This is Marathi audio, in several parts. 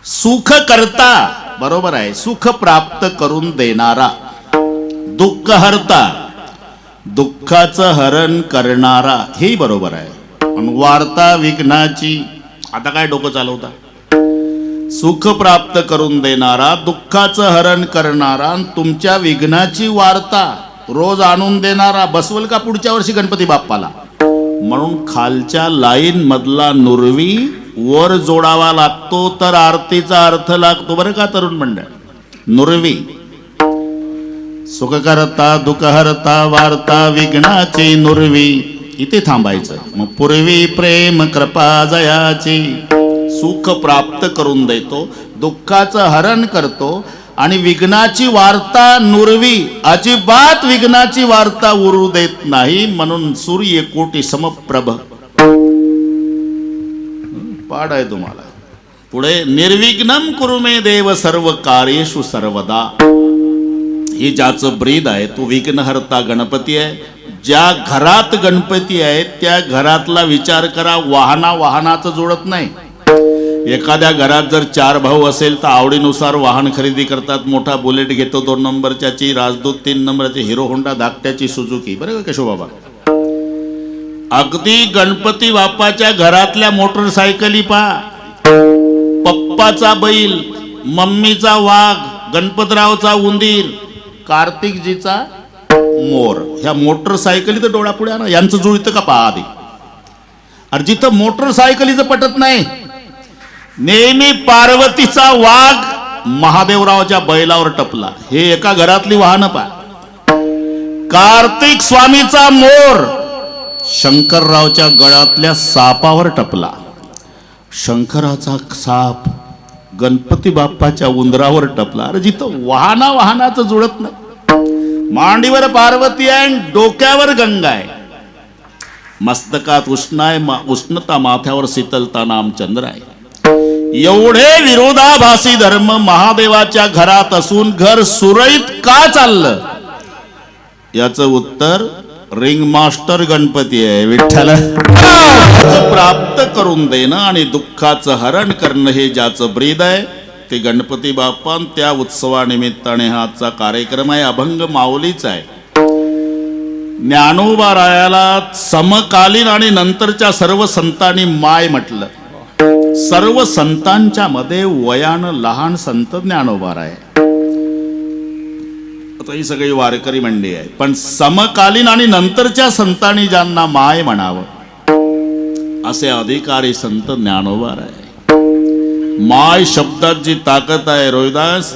सुख करता, बरोबर आहे, सुख प्राप्त करून देणारा. दुःख हरता, दुःखाचं हरण करणारा, हेही बरोबर आहे. पण वार्ता विघ्नाची, आता काय डोकं चालवता? सुख प्राप्त करून देणारा, दुःखाचं हरण करणारा, आणि तुमच्या विघ्नाची वार्ता रोज आणून देणारा बसवल का पुढच्या वर्षी गणपती बाप्पाला? म्हणून खालच्या लाईन मधला नुरवी वर जोडावा लागतो तर आरतीचा अर्थ लागतो, बरं का तरुण मंडळ? नुरवी. सुख करता दुःख हरता वार्ता विघ्नाची नुरवी, इथे थांबायचं. मग पूर्वी प्रेम कृपा जयाची, सुख प्राप्त करून देतो, दुःखाचं हरण करतो, आणि विघ्नाची वार्ता नुरवी, अजिबात विघ्नाची वार्ता उरू देत नाही. म्हणून सूर्य कोटी समप्रभ पाठ आहे तुम्हाला. पुढे निर्विघ्नम कुरु मे देव सर्व कार्येषु सर्वदा, हे ज्याचं ब्रीद आहे तो विघ्नहर्ता गणपती आहे. ज्या घरात गणपती आहे त्या घरातला विचार करा. वाहनाचं जुळत नाही. एखाद्या घरात जर 4 भाऊ असेल तर आवडीनुसार वाहन खरेदी करतात. मोठा बुलेट घेतो, 2 नंबरच्याची राजदूत, 3 नंबरची हिरो होंडा, धाकट्याची सुझुकी, बरं का केशव बाबा? अगदी गणपती बाप्पाच्या घरातल्या मोटरसायकली पहा. पप्पाचा बैल, मम्मीचा वाघ, गणपतरावचा उंदीर, कार्तिकजीचा मोर. ह्या मोटरसायकली तर डोळ्यापुढे ना, यांचं जुळतं का पहा आधी. अरे जिथं मोटरसायकलीचं पटत नाही, नेहमी पार्वतीचा वाघ महादेवरावच्या बैलावर टपला. हे एका घरातली वाहनं पहा. कार्तिक स्वामीचा मोर शंकररावच्या गळ्यातल्या सापावर टपला. शंकराचा साप गणपती बाप्पाच्या उंदरावर टपला. अरे जिथं वाहनाचं जुळत नाही. मांडीवर पार्वती आहे आणि डोक्यावर गंगा आहे. मस्तकात उष्णता, माथ्यावर शीतलता, नाम चंद्र आहे. एवढे विरोधाभासी धर्म महादेवाच्या घरात असून घर सुरळीत का चाललं? याचं उत्तर रिंग मास्टर गणपती आहे. विठ्ठल प्राप्त करून देणं आणि दुःखाचं हरण करणं हे ज्याचं ब्रीद आहे ते गणपती बाप्पा. त्या उत्सवानिमित्ताने हा आजचा कार्यक्रम आहे. अभंग माऊलीचा आहे. ज्ञानोबा रायाला समकालीन आणि नंतरच्या सर्व संतांनी माय म्हटलं. सर्व संतांच्या मध्ये वयानं लहान संत ज्ञानोबा राय. आता ही सगळी वारकरी मंडळी आहे, पण समकालीन आणि नंतरच्या संतांनी ज्यांना माय म्हणावं असे अधिकारी संत ज्ञानोबा राय. माय शब्दात जी ताकद आहे रोहिदास,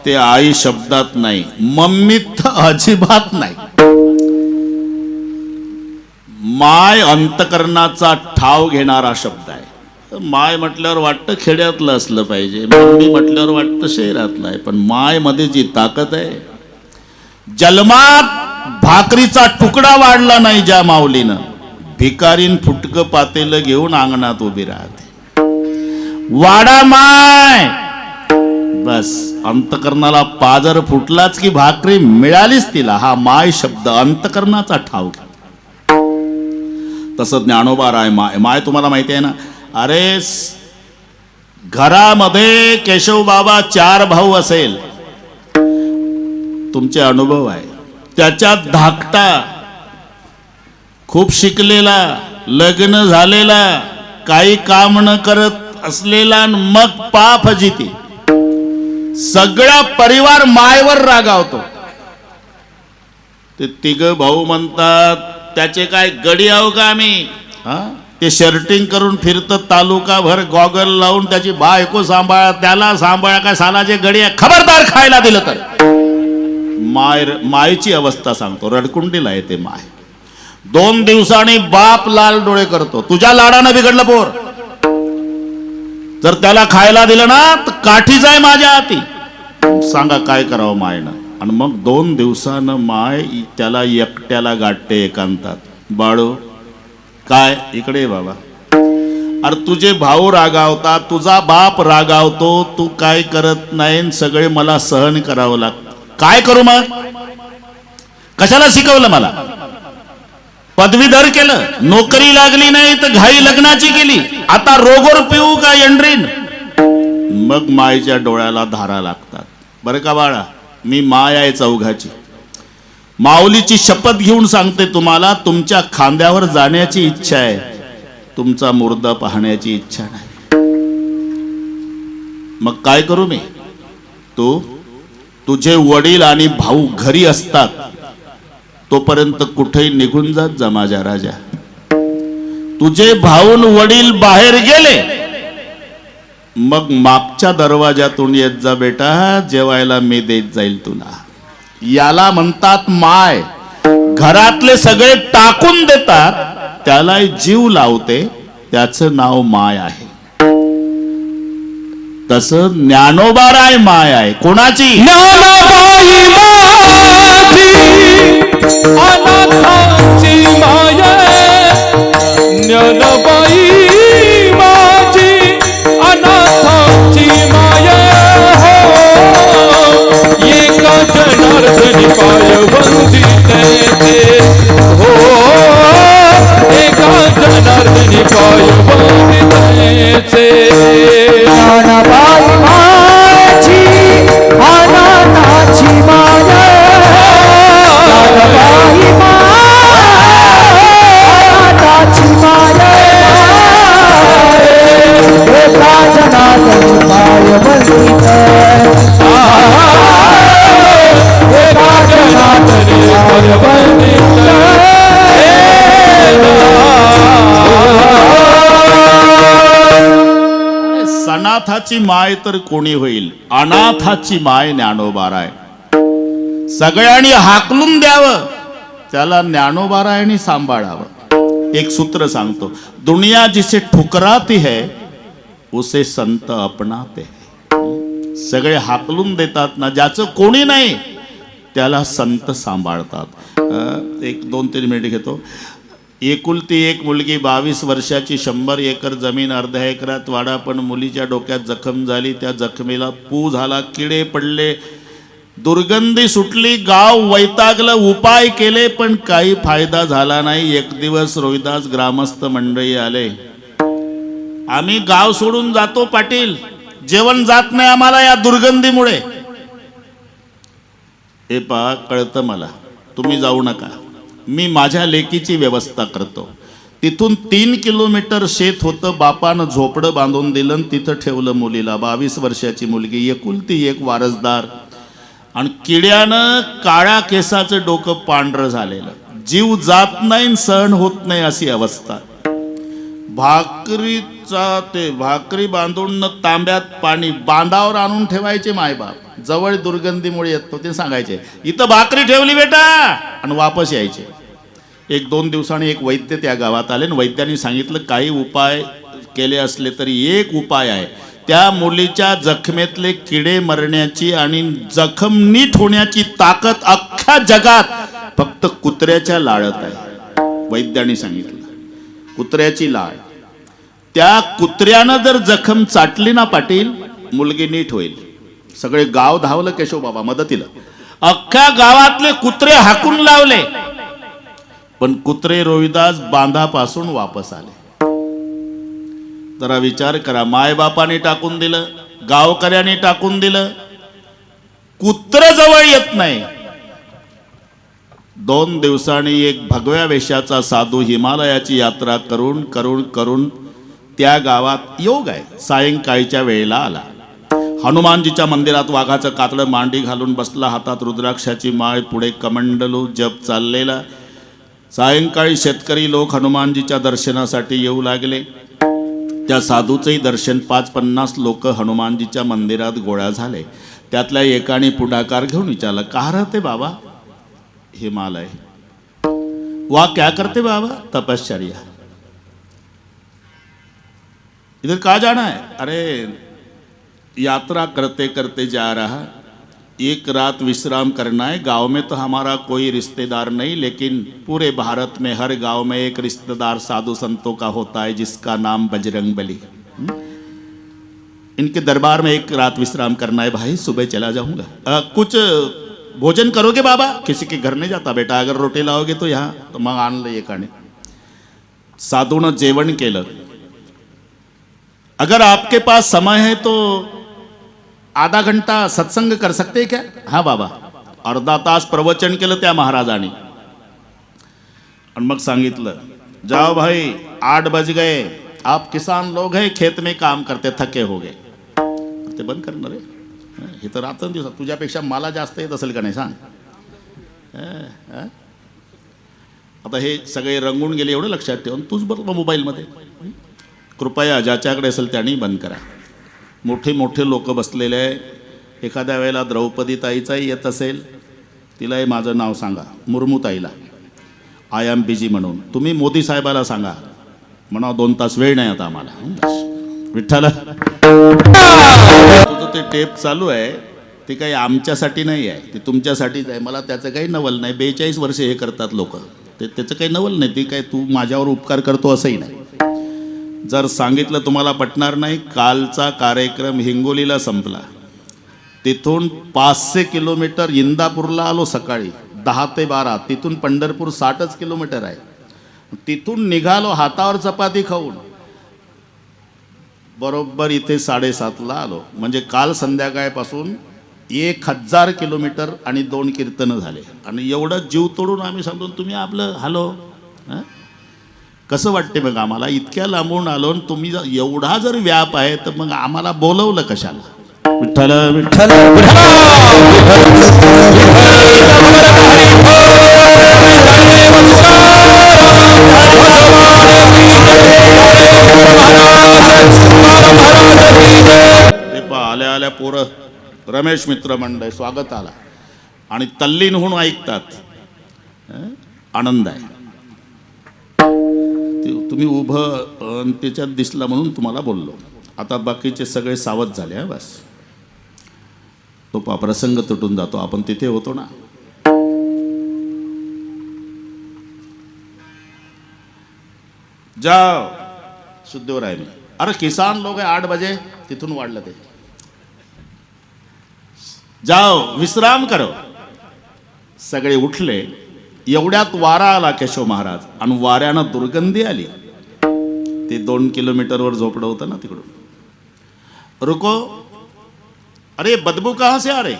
ते आई शब्दात नाही. मम्मीत अजिबात नाही. माय अंतकरणाचा ठाव घेणारा शब्द आहे. माय म्हटल्यावर वाटतं खेड्यातलं असलं पाहिजे, मम्मी म्हटल्यावर वाटतं शहरातलं आहे. पण माय मध्ये जी ताकद आहे, जन्मात भाकरीचा तुकडा वाढला नाही ज्या माऊलीनं, भिकारीन फुटकं पातेलं घेऊन अंगणात उभी राहते. वाडा माय, बस अंतकरणाला पाजर फुटलाच की भाकरी मिळालीच तिला. हा माय शब्द अंतकरणाचा ठाव घ्या. तसं ज्ञानोबा राय माय. माय तुम्हाला माहिती आहे ना? अरे घरामध्ये केशव बाबा 4 भाऊ असेल, तुमचे अनुभव आहे. त्याच्यात धाकटा, खूप शिकलेला, लग्न झालेला, काही काम न करत असलेला, मग पाप जिते सगळा परिवार मायवर रागावतो. ते 3 भाऊ म्हणतात त्याचे काय गडी आहो का आम्ही? ते शर्टिंग करून फिरतं तालुकाभर, गॉगल लावून त्याची बायको सांभाळा, त्याला सांभाळा, काय सालाचे गडी आहे, खबरदार खायला दिलं तर. मायची अवस्था सांगतो, रडकुंडीला येते माय. 2 दिवसांनी बाप लाल डोळे करतो. तुझ्या लाडानं बिघडलं पोर, जर त्याला खायला दिलं ना तर काठीच आहे माझ्या हाती. सांगा काय करावं मायनं? आणि मग 2 दिवसानं माय त्याला एकट्याला गाठते एकांतात. बाळू काय इकडे ये बाबा. अरे तुझे भाऊ रागावतात, तुझा बाप रागावतो, तू काय करत नाही, सगळे मला सहन करावं लागतं. काय करू मग? कशाला शिकवलं मला? पदवीधर केलं, नोकरी लागली नाही तर घाई लग्नाची केली. आता रोगोर पिऊ का एंड्रीन? मग मायेच्या डोळ्याला धारा लागतात. बरं का बाळा, मी माय आहे चौघाची. माऊलीची शपथ घेऊन सांगते तुम्हाला, तुमच्या खांद्यावर जाण्याची इच्छा आहे, तुमचा मुर्दा पाहण्याची इच्छा नाही. मग काय करू मी? तुझे वडील आणि भाऊ घरी असतात तोपर्यंत कुठेही निघून जात जा माझ्या राजा. तुझे भाऊन वडील बाहेर गेले मग मागच्या दरवाजातून येत जा बेटा, जेवायला मी देत जाईल तुला. याला म्हणतात माय. घरातले सगळे टाकून देतात, त्याला जीव लावते, त्याचं नाव माय आहे. तसं ज्ञानोबाराय माय आहे. कोणाची? ज्ञानोबाई माझी अनाथाची माय. ज्ञानोबाई माझी अनाथाची माय. हो एका जनार्दनी पाय वंदिते. हो एका जनार्दनी पाय वंदिते. ज्ञानोबाई माझी अनाथाची माय. ज्ञानोबाई अनाथाची माय. एका जनार्दनी पाय वंदिते. एका जनार्दनी पाय वंदिते. सनाथाची माय तर कोणी होईल, अनाथाची माय ज्ञानोबाराय. सगळ्यांनी हाकलून द्यावं, त्याला ज्ञानोबारायनी सांभाळावं. एक सूत्र सांगतो, दुनिया जिसे ठुकराती है उसे संत अपनाते है. सगळे हाकलून देतात ना, ज्याचं कोणी नाही त्याला संत सांभाळतात. एक 2-3 मिनिट घेतो. एकुलती एक मुलगी 22 वर्षाची, 100 एकर जमीन, अर्ध्या एकरात वाडा, पण मुलीच्या डोक्यात जखम झाली. त्या जखमेला पू झाला, किडे पडले, दुर्गंधी सुटली, गाव वैतागलं. उपाय केले पण काही फायदा झाला नाही. एक दिवस रोहिदास ग्रामस्थ मंडळी आले. आम्ही गाव सोडून जातो पाटील, जेवण जात नाही आम्हाला या दुर्गंधीमुळे. हे पहा, कळतं मला, तुम्ही जाऊ नका, मी माझ्या लेकीची व्यवस्था करतो. तिथून 3 किलोमीटर शेत होतं. बापानं झोपडं बांधून दिलं, तिथं ठेवलं मुलीला. 22 वर्षाची मुलगी, एकुलती एक वारसदार. आणि किड्यानं काळ्या केसाचं डोकं पांढरं झालेलं, जीव जात नाही, सहन होत नाही अशी अवस्था. भाकरी बांधून तांब्यात पाणी बांधावर आणून ठेवायचे मायबाप. जवळ दुर्गंधीमुळे येतो ते सांगायचे, इथं भाकरी ठेवली बेटा, आणि वापस यायचे. 1-2 दिवसांनी एक वैद्य त्या गावात आले, आणि वैद्यांनी सांगितलं काही उपाय केले असले तरी एक उपाय आहे, त्या मुलीच्या जखमेतले किडे मरण्याची आणि जखम नीट होण्याची ताकद अख्ख्या जगात फक्त कुत्र्याच्या लाळात आहे. वैद्यांनी सांगितलं, कुत्र्याची लाळ. त्या कुत्र्यानं जर जखम चाटली ना पाटील, मुलगी नीट होईल. सगळे गाव धावलं केशव बाबा मदतीला. अख्ख्या गावातले कुत्रे हाकून लावले, पण कुत्रे रोहिदास बांधापासून वापस आले. जरा विचार करा, मायबापाने टाकून दिलं, गावकऱ्यांनी टाकून दिलं, कुत्र जवळ येत नाही. 2 दिवसांनी एक भगव्या वेशाचा साधू हिमालयाची यात्रा करून करून करून त्या गावात योग आहे. सायंकाळच्या वेळेला आला. हनुमानजीच्या मंदिरात वाघाचं कातडं मांडी घालून बसला, हातात रुद्राक्षाची माळ, पुढे कमंडलू जप चाललेला. सायंकाळी शेतकरी लोक हनुमानजीच्या दर्शनासाठी येऊ लागले. त्या साधूचंही दर्शन 5-50 लोक हनुमानजीच्या मंदिरात गोळा झाले. त्यातल्या एकाने पुढाकार घेऊन विचारलं, कहाँ रहते बाबा? हिमालय. वहाँ क्या करते बाबा? तपश्चर्या. इधर कहाँ जाना है? अरे यात्रा करते करते जा रहा, एक रात विश्राम करना है. गांव में तो हमारा कोई रिश्तेदार नहीं, लेकिन पूरे भारत में हर गांव में एक रिश्तेदार साधु संतों का होता है जिसका नाम बजरंगबली. इनके दरबार में एक रात विश्राम करना है भाई, सुबह चला जाऊंगा. कुछ भोजन करोगे बाबा? किसी के घर नहीं जाता बेटा, अगर रोटी लाओगे तो यहाँ. तो मग आणलं एकाने. साधूनं जेवण केलं. अगर आपके पास समय है तो आधा घंटा सत्संग कर सकते हैं क्या? हा बाबा. अर्धा तास प्रवचन केलं त्या महाराजांनी आणि मग सांगितलं, जाओ भाई 8 बज गए, आप किसान लोग हैं, खेत में काम करते थके हो गए. ते बंद करणार रे. हे तर रात्रंदिवस तुझ्यापेक्षा मला जास्त येत असेल का नाही सांग. आता हे सगळे रंगून गेले एवढं लक्षात ठेवून तूच बरोबर मोबाईलमध्ये. कृपया ज्याच्याकडे असेल त्यांनी बंद करा. मोठे मोठे लोक बसलेले आहे. एखाद्या वेळेला द्रौपदी ताईचाही येत असेल, तिलाही माझं नाव सांगा, मुर्मू ताईला, आय एम बिजी म्हणून. तुम्ही मोदी साहेबाला सांगा म्हणा 2 तास वेळ नाही आता आम्हाला. विठ्ठल तुझं ते टेप चालू आहे ते काही आमच्यासाठी नाही आहे, ते तुमच्यासाठीच आहे. मला त्याचं काही नवल नाही. 42 वर्षे हे करतात लोक, ते त्याचं काही नवल नाही. ते काय तू माझ्यावर उपकार करतो असंही नाही. जर सांगितलं तुम्हाला पटणार नाही. कालचा कार्यक्रम हिंगोलीला संपला, तिथून 500 किलोमीटर इंदापूरला आलो सकाळी 10 ते 12. तिथून पंढरपूर 60 किलोमीटर आहे. तिथून निघालो हातावर चपाती खाऊन, बरोबर इथे 7:30ला आलो. म्हणजे काल संध्याकाळपासून 1000 किलोमीटर आणि 2 कीर्तनं झाले. आणि एवढं जीव तोडून आम्ही सांगतो तुम्ही आपलं हॅलो. कसं वाटते मग आम्हाला? इतक्या लांबून आलो, तुम्ही एवढा जर व्याप आहे तर मग आम्हाला बोलवलं कशाला? विठ्ठल विठ्ठल आल्या आल्या पोरं रमेश मित्र मंडळ स्वागत आला आणि तल्लीन होऊन ऐकतात. आनंद आहे. तुम्ही उभं त्याच्यात दिसला म्हणून तुम्हाला बोललो. आता बाकीचे सगळे सावध झाले. हा बस तो प्रसंग तुटून जातो. आपण तिथे होतो ना. जाओ शुद्धीवर आहे मी. अरे किसान लोग आहे 8 बजे तिथून वाढलं ते. जाओ विश्राम करो. सगळे उठले. एवढ्यात वारा आला केशव महाराज आणि वाऱ्यानं दुर्गंधी आली. ते 2 किलोमीटरवर झोपडं होतं ना तिकडून. रुको, अरे बदबू कहाँ से आ रही?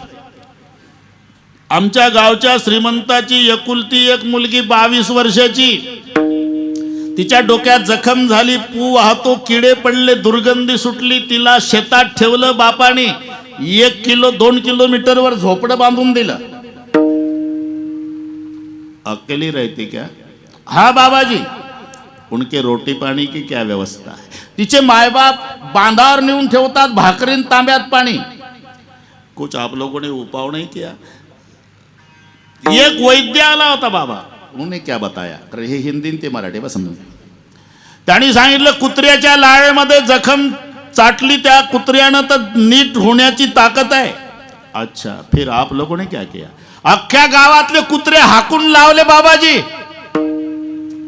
आमच्या गावच्या श्रीमंताची एकुलती एक मुलगी 22 वर्षाची, तिच्या डोक्यात जखम झाली, पू वाहतो, किडे पडले, दुर्गंधी सुटली. तिला शेतात ठेवलं बापाने. 2 किलोमीटरवर झोपडं बांधून दिलं. अकेली रहती क्या? हाँ बाबाजी. उनके रोटी पाणी की क्या व्यवस्था है? तिचे मायबाप बांधावर नेऊन ठेवतात भाकरीन तांब्यात पाणी. कुछ आप लोगों ने उपाय नहीं किया? एक वैद्य आला होता बाबा, उन्होंने क्या बताया? अरे हे हिंदी ते मराठी बस समजून. त्यांनी सांगितलं कुत्र्याच्या लाळेमध्ये जखम चाटली, त्या कुत्र्यानं तर नीट होण्याची ताकद आहे. अच्छा, फिर आप लोगों ने क्या किया? अख्ख्या गावातले कुत्रे हाकून लावले बाबाजी.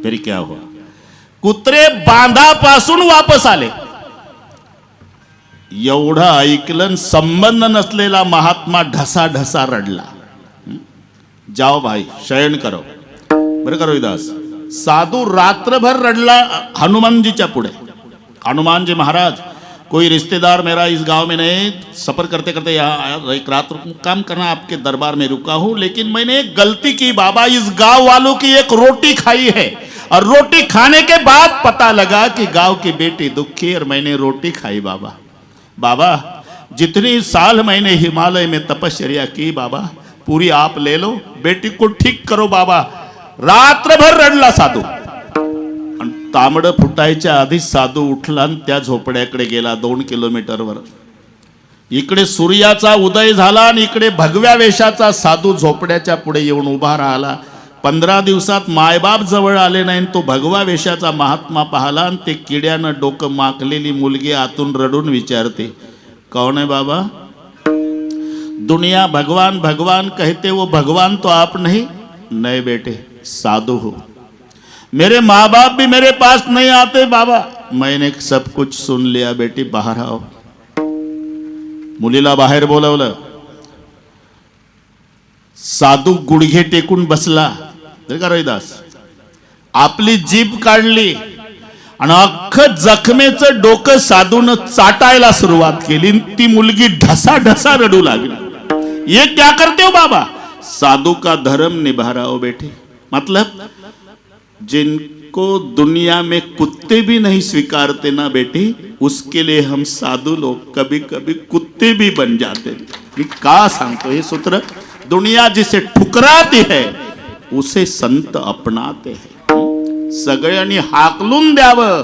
फिर क्या हुआ? कुत्रे बांधापासून वापस आले. एवढं ऐकलं, संबंध नसलेला महात्मा ढसा ढसा रडला. जाओ भाई शयन करो. बरं का रोहिदास? साधू रात्रभर रडला हनुमानजीच्या पुढे. हनुमान जी महाराज, कोई रिश्तेदार मेरा इस गांव में नहीं, सफर करते करते यहाँ एक रात काम करना आपके दरबार में रुका हूँ, लेकिन मैंने एक गलती की बाबा. इस गांव वालों की एक रोटी खाई है और रोटी खाने के बाद पता लगा कि गांव की बेटी दुखी और मैंने रोटी खाई. बाबा बाबा जितनी साल मैंने हिमालय में तपश्चर्या की बाबा, पूरी आप ले लो, बेटी को ठीक करो बाबा. रात्रभर रडला साधू. तांबडं फुटायच्या आधी साधू उठला आणि त्या झोपड्याकडे गेला 2 किलोमीटरवर. इकडे सूर्याचा उदय झाला आणि इकडे भगव्या वेशाचा साधू झोपड्याच्या पुढे येऊन उभा राहिला. 15 दिवसात मायबाप जवळ आले नाही. तो भगवा वेशाचा महात्मा पाहला आणि ते किड्यानं डोकं माकलेली मुलगी आतून रडून विचारते, कौन है बाबा? दुनिया भगवान भगवान कहते, वो भगवान तो आप नहीं? नहीं बेटे, साधु हो. मेरे माँ बाप भी मेरे पास नहीं आते बाबा. मैंने सब कुछ सुन लिया बेटी, बाहर आओ. मुलीला बाहेर बोलवलं. साधू गुडघे टेकून बसला. बरं का रोहिदास? आपली जीभ काढली आणि अख्खं जखमेचं डोकं साधून चाटायला सुरुवात केली. ती मुलगी ढसा ढसा रडू लागली. ये क्या करते हो बाबा? साधु का धर्म निभा रहा हो बेटे. मतलब जिनको दुनिया में कुत्ते भी नहीं स्वीकारते ना बेटी, उसके लिए हम साधु लोग कभी कभी कुत्ते भी बन जाते. मी का सांगतो हे सूत्र? दुनिया जिसे ठुकराती है उसे संत अपनाते हैं. सगळ्यांनी हाकलून द्यावं,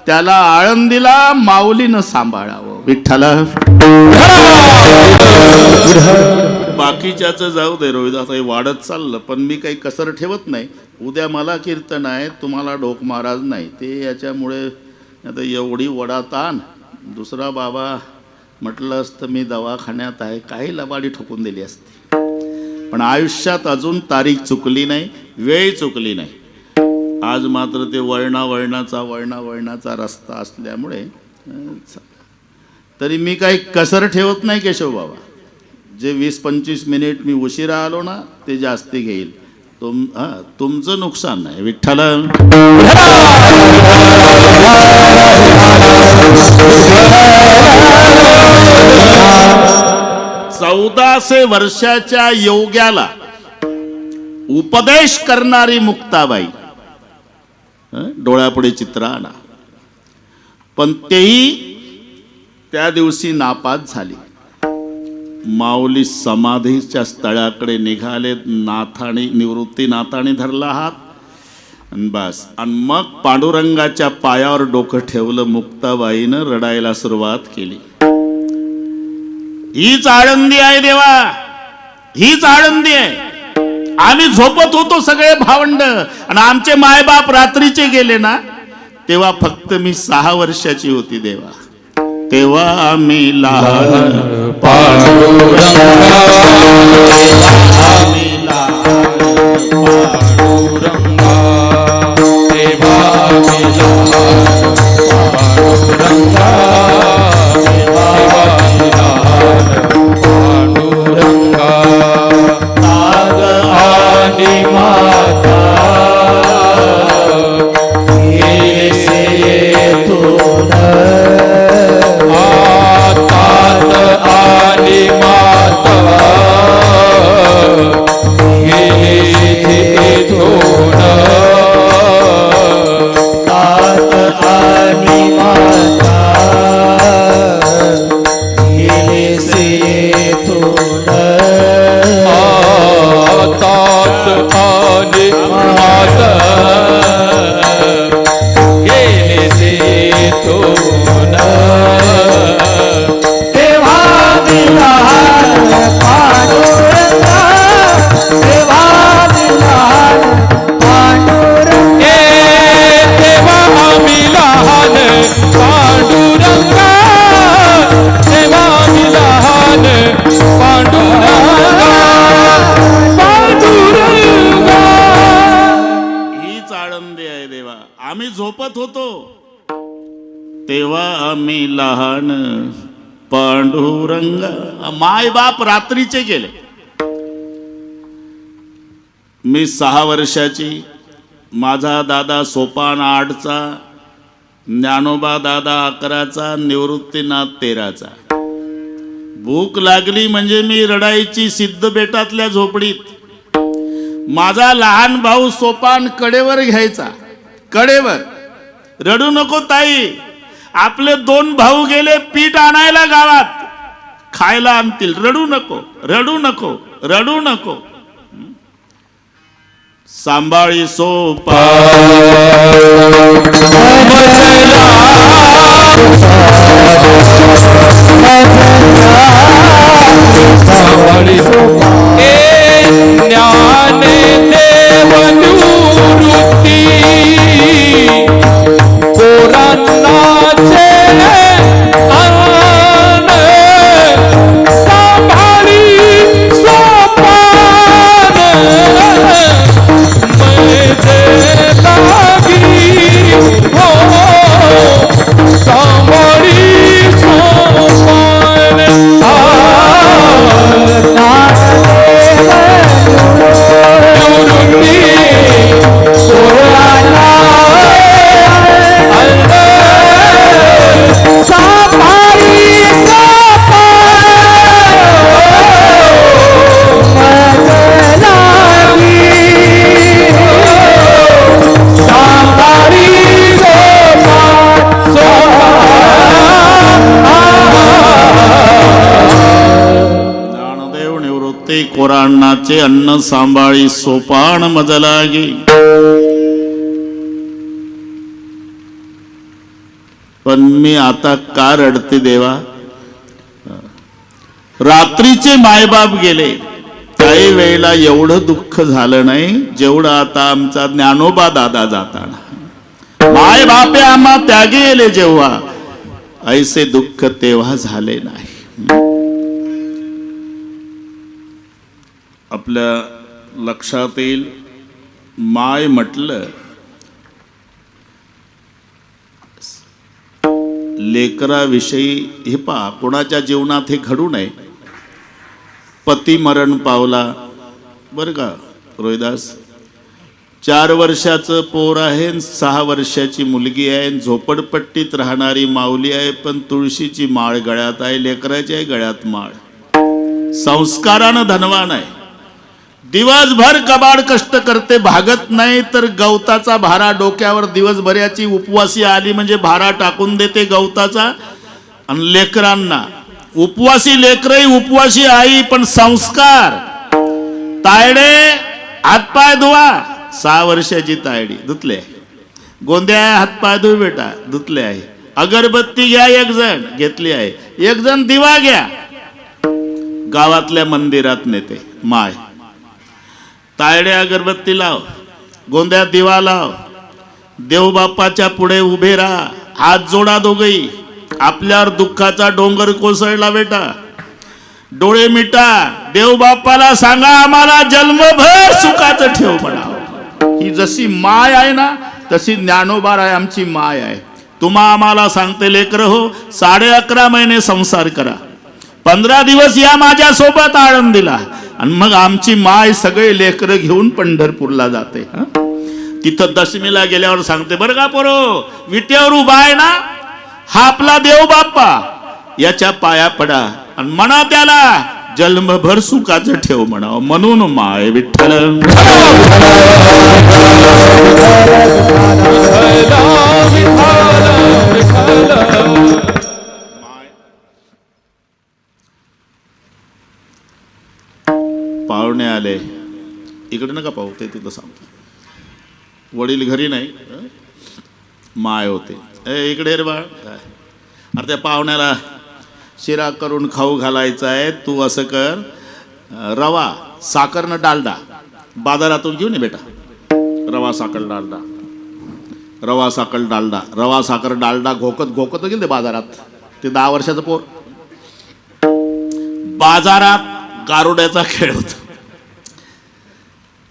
त्याला आळंदीला माऊलीनं सांभाळावं. विठ्ठल. बाकीच्याच जाऊ दे रोहिदास, हे वाढत चाललं, पण मी काही कसर ठेवत नाही. उद्या मला कीर्तन आहे, तुम्हाला ढोक महाराज नाही. ते याच्यामुळे आता एवढी वडाताण. दुसरा बाबा म्हटलं असतं मी दवाखान्यात आहे, काही लबाडी ठोकून दिली असती. पण आयुष्यात अजून तारीख चुकली नाही, वेळ चुकली नाही. आज मात्र ते वळणाचा रस्ता असल्यामुळे तरी मी काही कसर ठेवत नाही केशव बाबा. जे 20-25 मिनिट मी उशिरा आलो ना, ते जास्ती घेईल. तुमचं नुकसान नाही. विठ्ठल. 1400 वर्षाच्या योग्याला उपदेश करणारी मुक्ताबाई. डोळ्यापुढे चित्र आणा. पण तेही त्या दिवशी नापास झाली. माऊली समाधीच्या स्थळाकडे निघाले. निवृत्तीनाथाने धरला हात आणि बस. आणि मग पांडुरंगाच्या पायावर डोकं ठेवलं. मुक्ताबाईनं रडायला सुरुवात केली. हीच आळंदी आहे देवा, हीच आळंदी आहे. आम्ही झोपत होतो सगळे भावंड, आणि आमचे मायबाप रात्रीचे गेले ना, तेव्हा फक्त मी 6 वर्षाची होती देवा. तेव्हा आम्ही लहान पांडुरंगा, तेव्हा आम्ही लहान पांडुरंगा, तेव्हा आम्ही लहान पांडुरंगा. नाग आणि माता येसे येतो आणि माता गेली धोण. तात आणि माता गेले से धोण. तात आणि माता गेले से धोण. आम्ही झोपत होतो तेव्हा आम्ही लहान पांडुरंग. माय बाप रात्रीचे गेले. मी 6 वर्षाची, माझा दादा सोपान 8चा, ज्ञानोबा दादा 11चा, निवृत्तीनाथ 13चा. भूक लागली म्हणजे मी रडायची सिद्ध बेटातल्या झोपडीत. माझा लहान भाऊ सोपान कडेवर घ्यायचा, कडेवर. रडू नको ताई, आपले 2 भाऊ गेले पीठ आणायला गावात, खायला आणतील. रडू नको, रडू नको, रडू नको. सांभाळी सोपा सांभाळी ज्ञाने देव निवृत्ती पोरांनाचे आन. सांभाळी सोपान मैदे लागी हो. सांभाळी सोपान होते कोराणाचे अन्न सांभाळी सोपान मज लागे. पण मी आता का रडते देवा? रात्रीचे मायबाप गेले, काही वेळेला एवढं दुःख झालं नाही जेवढं आता आमचा ज्ञानोबा दादा जाताना. माय बापे आम्हा त्यागे गेले जेव्हा, ऐसे दुःख तेव्हा झाले नाही. आपल्या लक्षात येईल, माय म्हटलं लेकराविषयी हे पहा, कोणाच्या जीवनात हे घडू नये. पती मरण पावला बरं का रोहिदास, 4 वर्षाचं पोर आहे, 6 वर्षाची मुलगी आहे, झोपडपट्टीत राहणारी माऊली आहे, पण तुळशीची माळ गळ्यात आहे, लेकराची आहे गळ्यात माळ. संस्कारानं धनवान आहे, दिवसभर कबाड कष्ट करते, भागत नाही तर गवताचा भारा डोक्यावर दिवसभराची उपवासी आली म्हणजे भारा टाकून देते गवताचा. आणि लेकरांना उपवासी लेकरही उपवासी आई, पण संस्कार. तायडे हातपाय धुवा, 6 वर्षाची तायडी धुतले. गोंद्या हातपाय धुव बेटा, धुतले आहे. अगरबत्ती घ्या, 1 जण घेतली आहे, 1 जण दिवा घ्या. गावातल्या मंदिरात नेते माय. तायडे अगरबत्ती लाव, गोंद्या दिवा लाव, देवबापाच्या पुढे उभे राहा, हात जोडा दोघही. आपल्यावर दुःखाचा डोंगर कोसळला बेटा, डोळे मिटा, देवबापाला सांगा आम्हाला जन्मभर सुखाचं ठेव म्हणावं. ही जशी माय आहे ना, तशी ज्ञानोबा आहे आमची माय आहे. तुम्हा आम्हाला सांगते लेकर हो, 11.5 महिने संसार करा, 15 दिवस या माझ्या सोबत आळंदीला, आणि मग आमची माय सगळे लेकर घेऊन पंढरपूरला जाते. तिथं दशमीला गेल्यावर सांगते, बरं का पोरो, विट्यावर उभा आहे ना हा आपला देव बाप्पा, याच्या पाया पडा आणि म्हणा त्याला जन्मभर सुखाचं ठेव म्हणावं. म्हणून माय विठ्ठल पाहुणे आले, इकडे नका पाहू, ते तिथं सांगतो. वडील घरी नाही, माय होते. इकडे रे बाळ, अरे त्या पाहुण्याला शिरा करून खाऊ घालायचा आहे, तू असं कर, रवा साखर न डालडा बाजारातून घेऊन ये बेटा. रवा साखर डालडा, रवा साखर डालडा, रवा साखर डालडा घोकत घोकत गेले बाजारात. ते 10 वर्षाचं पोर. बाजारात गारुड्याचा खेळ होता.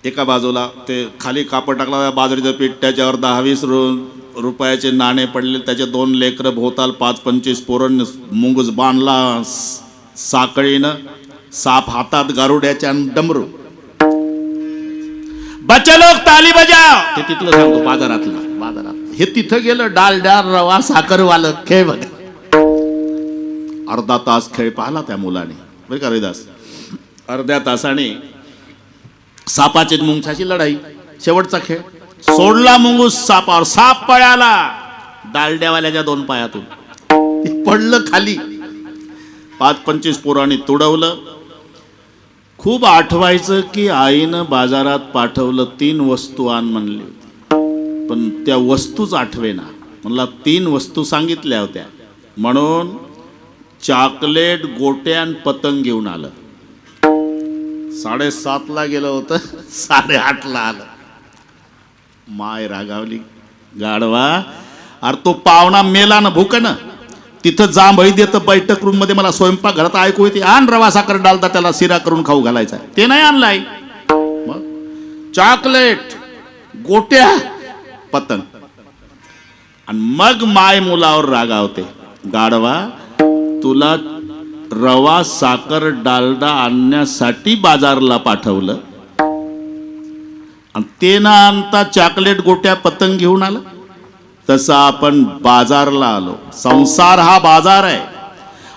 एका बाजूला ते खाली कापड टाकला, बाजरीचं पीठ, त्याच्यावर 10-20 रुपयाचे नाणे पडले, त्याचे 2 लेकरं भोवताल 5-25 पोरण, मुंगूस बांधला साखळीनं, साप हातात गारुड्याच्या डमरू. बच्चे लोक ताली बजाव, ते तिथलं सांगतो बाजारात हे तिथं गेलं. डालडा रवा साखरवालं खेळ बघ. अर्धा तास खेळ पाहिला त्या मुलाने बरं का रविदास. अर्ध्या तासाने सापाची मुंगसाची लढाई, शेवटचा खेळ. सोडला मुंगूस सापावर, साप पळाला डालड्यावाल्याच्या 2 पायातून, पडलं खाली. 5-25 पोरांनी तुडवलं. खूप आठवायचं की आईनं बाजारात पाठवलं, 3 वस्तू आण म्हणली होती, पण त्या वस्तूच आठवेना. म्हणला 3 वस्तू सांगितल्या होत्या, म्हणून चॉकलेट, गोट्यान, पतंग घेऊन आलं. 7:30ला गेलं होतं, 8:30ला आलं. माय रागावली, गाढवा, अरे तो पाहुणा मेला ना भूकन, तिथं जांभळी देतं बैठक रूम मध्ये, मला स्वयंपाक घरात ऐकू येते, आण रवा साखर डालता, त्याला शिरा करून खाऊ घालायचा. ते नाही आणलाय. मग चॉकलेट, गोट्या, पतंग. आणि मग माय मुलावर रागावते, गाढवा, तुला रवा साखर डालडा आणण्यासाठी बाजारला पाठवलं आणि ते ना आणता चॉकलेट, गोट्या, पतंग घेऊन आला. तसं आपण बाजारला आलो. संसार हा बाजार आहे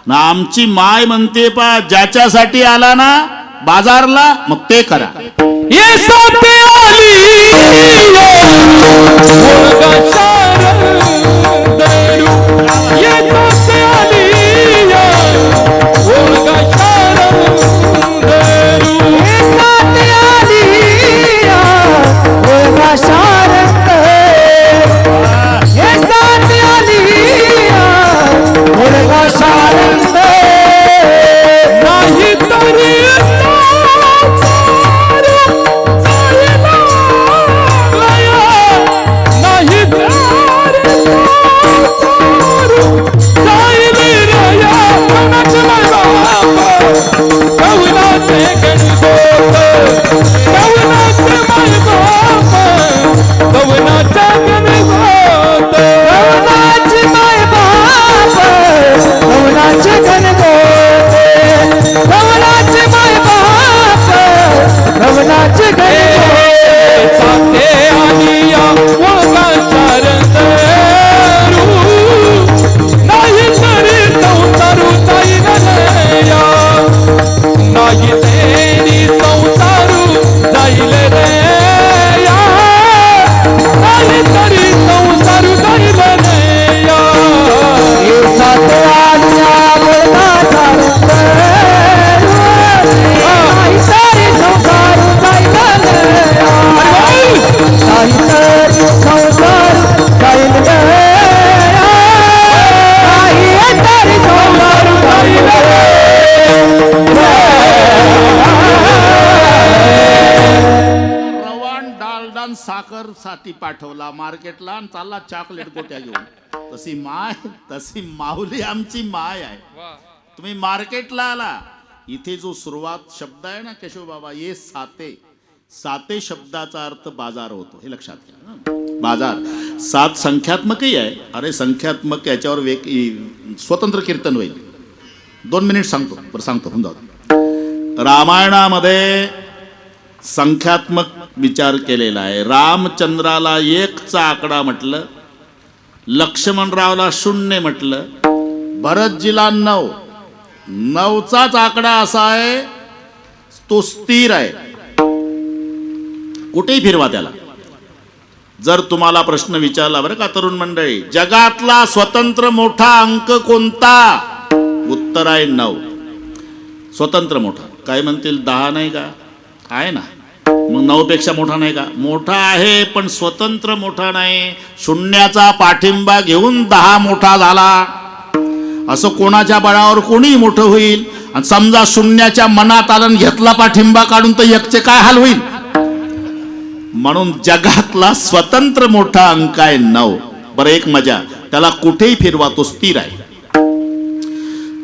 ना. आमची माय म्हणते पा, ज्याच्यासाठी आला ना बाजारला, मग ते करा. साखर साठी पाठवला मार्केटला आणि चालला चॉकलेट गोट्या घेऊन. तशी माऊली आमची माय आहे. तुम्ही मार्केटला आला, इथे जो सुरुवात शब्द आहे ना केशव बाबा, ये साते शब्दाचा अर्थ बाजार होतो, हे लक्षात घ्या. बाजार 7 संख्यात्मकही आहे. अरे संख्यात्मक याच्यावर स्वतंत्र कीर्तन होईल. 2 मिनिट सांगतो, बरं सांगतो होऊन जाऊ. रामायणामध्ये संख्यात्मक विचार केलेला आहे. रामचंद्राला 1चा आकडा म्हटलं, लक्ष्मणरावला 0 म्हटलं, भरतजीला 9चाच आकडा असा आहे, तो स्थिर आहे. कुठेही फिरवा त्याला. जर तुम्हाला प्रश्न विचारला बरं का तरुण मंडळी, जगातला स्वतंत्र मोठा अंक कोणता? उत्तर आहे 9. स्वतंत्र मोठा. काय म्हणतील 10 नाही का? आहे ना. मग 9 पेक्षा मोठा नाही का? मोठा आहे, पण स्वतंत्र मोठा नाही. शून्याचा पाठिंबा घेऊन 10 मोठा झाला. असं कोणाच्या बळावर कोणी मोठं होईल. आणि समजा शून्याच्या मनात आलं, घेतला पाठिंबा काढून, तर 1चे काय हाल होईल. म्हणून जगातला स्वतंत्र मोठा अंक आहे 9. बरं एक मजा, त्याला कुठेही फिरवा तो स्थिर आहे.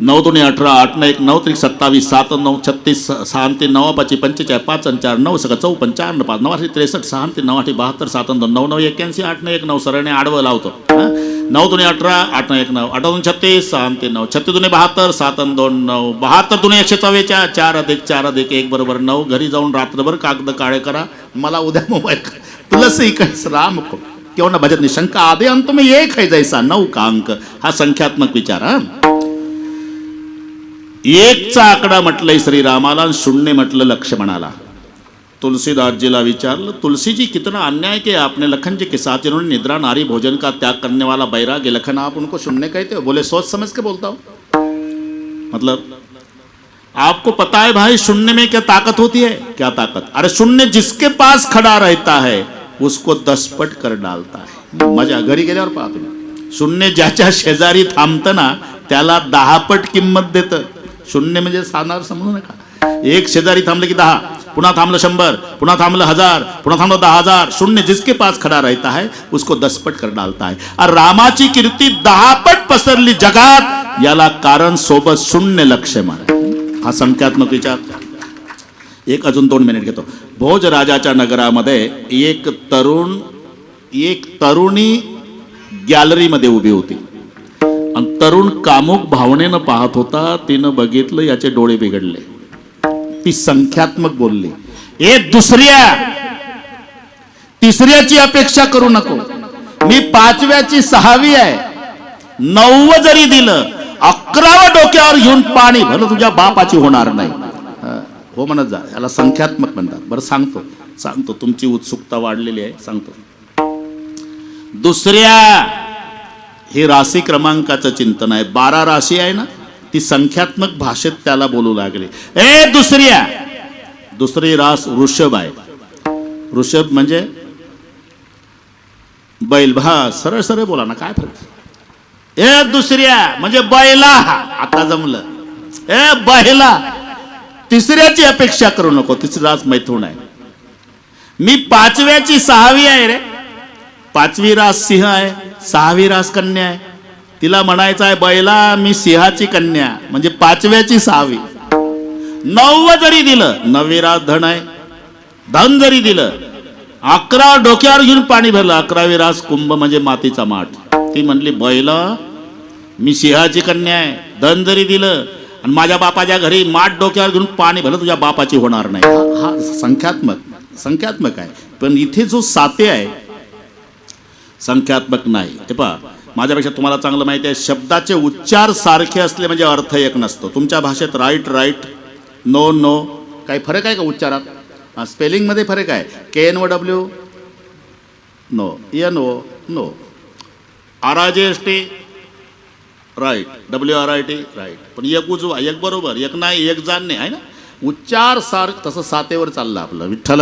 9 दुणे 18, 8 न 1 9 त्रिक 27, 7 9 36, 6 3 9 5 45, 5 आणि 4 9 सगळं 54, 4 न 5 9 63, 6 3 9 72, 7 2 9 9 81, 8 न 1 9 सरळने आडवं लावतो. 9 दुणे 18, 8 न 1 9, 8 2 36, 6 3 9 36 दुणे 72, 7 2 9 72 दुणे 144, 4 अधिक 4 अधिक 1 बरोबर 9. घरी जाऊन रात्रभर कागद काळे करा, मला उद्या मोबाईल तुलसी कैस राम को क्यों न भजत निशंक आदि अंत में एक है जैसा 9 का अंक. हा संख्यात्मक विचार. 1चा आकडा म्हटलंय श्रीरामाला, 0 म्हटलं लक्ष्मणाला. तुलसीदासजीला विचारलं, तुलसी जी कितना अन्याय किया आपने लखन जी के साथ, जिन्होंने निद्रा नारी भोजन का त्याग करने वाला बैराग्य लखन, आप उनको 0 कहते हो? बोले सोच समझ के बोलता हूं. मतलब आपको पता है भाई 0 में क्या ताकत होती है? क्या ताकत? अरे 0 जिसके पास खड़ा रहता है उसको 10 पट कर डालता है. मजा. घरी गेल्यावर पहा तुम्ही, 0 ज्याच्या शेजारी थांबतं ना त्याला 10 पट किंमत देतं. 0 म्हणजे साधारण समजू नका. 1 शेजारी थांबले की 10, पुन्हा थांबलं 100, पुन्हा थांबलं 1000, पुन्हा थांबलं 10,000. 0 जिसके पास खड़ा रहता है उसको 10 पट कर डालता है. और रामाची कीर्ती 10 पट पसरली जगात, याला कारण सोबत 0 लक्ष्मण. हा संख्यात्मक विचार. एक अजून 2 मिनिट घेतो. भोजराजाच्या नगरामध्ये एक तरुणी गॅलरीमध्ये उभी होती आणि तरुण कामुक भावनेनं पाहत होता. तिनं बघितलं, याचे डोळे बिघडले. ती संख्यात्मक बोलली, ए दुसऱ्या तिसऱ्याची अपेक्षा करू नको. मी 5व्याची 6वी आहे. 9 जरी दिलं, 11वं डोक्यावर घेऊन पाणी भलं तुझ्या बापाची होणार नाही. हो म्हणत जा. याला संख्यात्मक म्हणतात. बरं सांगतो तुमची उत्सुकता वाढलेली आहे. सांगतो. दुसऱ्या हे राशी क्रमांकाचं चिंतन आहे. 12 राशी आहे ना, ती संख्यात्मक भाषेत त्याला बोलू लागले. ए दुसऱ्या. दुसरी रास वृषभ आहे. वृषभ म्हणजे बैल. सरळ सरळ बोला ना, काय फरक. ए दुसऱ्या म्हणजे बैला. आता जमलं. ए बैला. तिसऱ्याची अपेक्षा करू नको. तिसरी रास मैथुन आहे. मी 5व्याची 6वी आहे रे. 5वी रास सिंह आहे, 6वी रास कन्या आहे. तिला म्हणायचं आहे बैला मी सिंहाची कन्या, म्हणजे 5व्याची 6वी. 9 जरी दिलं, 9वी रास धन आहे. धन जरी दिलं, 11 डोक्यावर घेऊन पाणी भरलं, 11वी रास कुंभ म्हणजे मातीचा माठ. ती म्हणली बैला मी सिंहाची कन्या आहे. धन जरी दिलं आणि माझ्या बापाच्या घरी माठ डोक्यावर घेऊन पाणी भरलं, तुझ्या बापाची होणार नाही. हा संख्यात्मक आहे. पण इथे जो साते आहे संख्यात्मक नाही. हे पहा, माझ्यापेक्षा तुम्हाला चांगलं माहिती आहे, शब्दाचे उच्चार सारखे असले म्हणजे अर्थ एक नसतो. तुमच्या भाषेत राईट नो काही फरक आहे का उच्चारात? स्पेलिंगमध्ये फरक आहे. KNOW know, NO no, RIJST right, WRIT write. पण एक उजवा, एक बरोबर, एक नाही, एक जाणणे आहे ना. उच्चार सारखं तसं सातेवर चाललं आपलं. विठ्ठल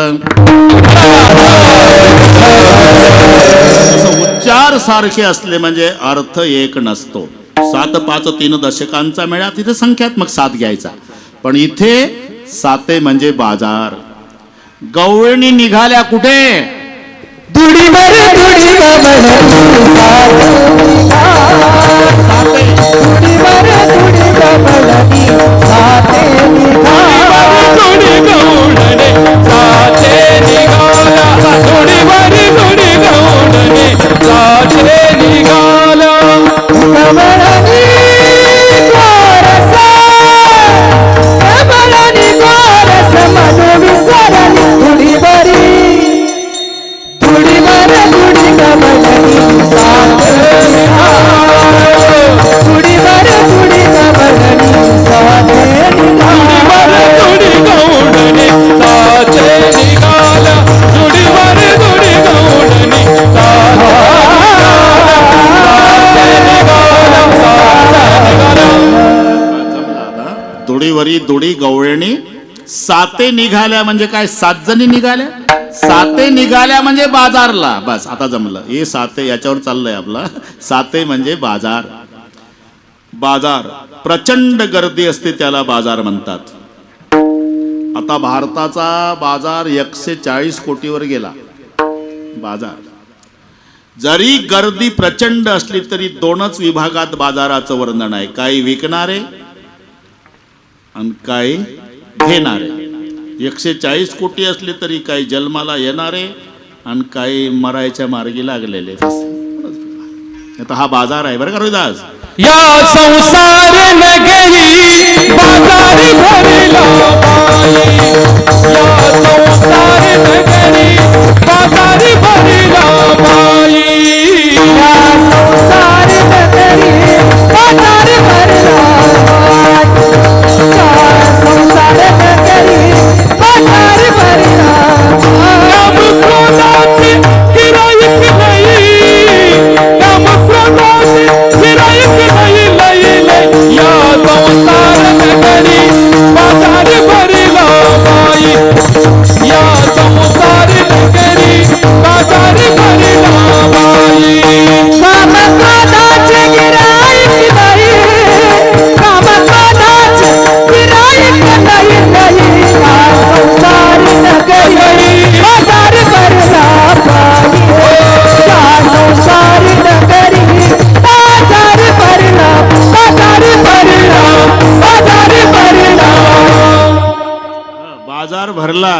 उच्चार सारखे असले म्हणजे अर्थ एक नसतो. 7 5 3 दशकांचा मेळा, तिथे संख्यात्मक 7 घ्यायचा. पण इथे साते म्हणजे बाजार. गवळणी निघाल्या कुठे? दुडीवर दुडी गवळणी साते दुडीवर दुडी गवळणी साते दुडी गवळणी साचे निघाला दुडीवर दुडी गवळणी साचे निघाला गवळणी गोरस गवळणी गोरस मनो विसरली दुडीवरी दुडीवर दुडी गवळणी साते दुडीवर दुडी गवळणी साते दुडीवर दुडी गवळणी साचे निघाला दुडीवर दुडी गवळणी साचे दुडीवरी दुडी गवळणी साते निघाल्या म्हणजे काय? 7 जणी निघाल्या. साते निघाल्या म्हणजे बाजारला. बस आता जमलं. हे साते याच्यावर चाललंय आपला. साते म्हणजे बाजार. बाजार प्रचंड गर्दी असते त्याला बाजार म्हणतात. आता भारताचा बाजार 140 कोटीवर गेला. बाजार जरी गर्दी प्रचंड असली तरी 2च विभागात बाजाराचं वर्णन आहे. काही विकणारे आणि काही घेणारे. 140 कोटी असले तरी काही जन्माला येणारे आणि काही मरायच्या मार्गी लागलेले. आता हा बाजार आहे बरं का रोहिदास. या संसार नगरी बाजारी भरला बाई या संसार नगरी बाजारी भरला बाई या संसार नगरी बाजार भरला संसार नगरी बाजार भरला नाम क्रोधाचे गिराईक नाही नाम क्रोधाचे गिराईक नाही लई लई या संसार नगरी बाजार भरला बाई या संसार नगरी बाजार भरला बाई काम क्रोधाचे गिराईक नाही काम क्रोधाचे गिराईक नाही नाही या संसार नगरी बाजार भरला बाई या संसार नगरी बाजार भरला बाजार भरला बाजार भरला बाजार भरला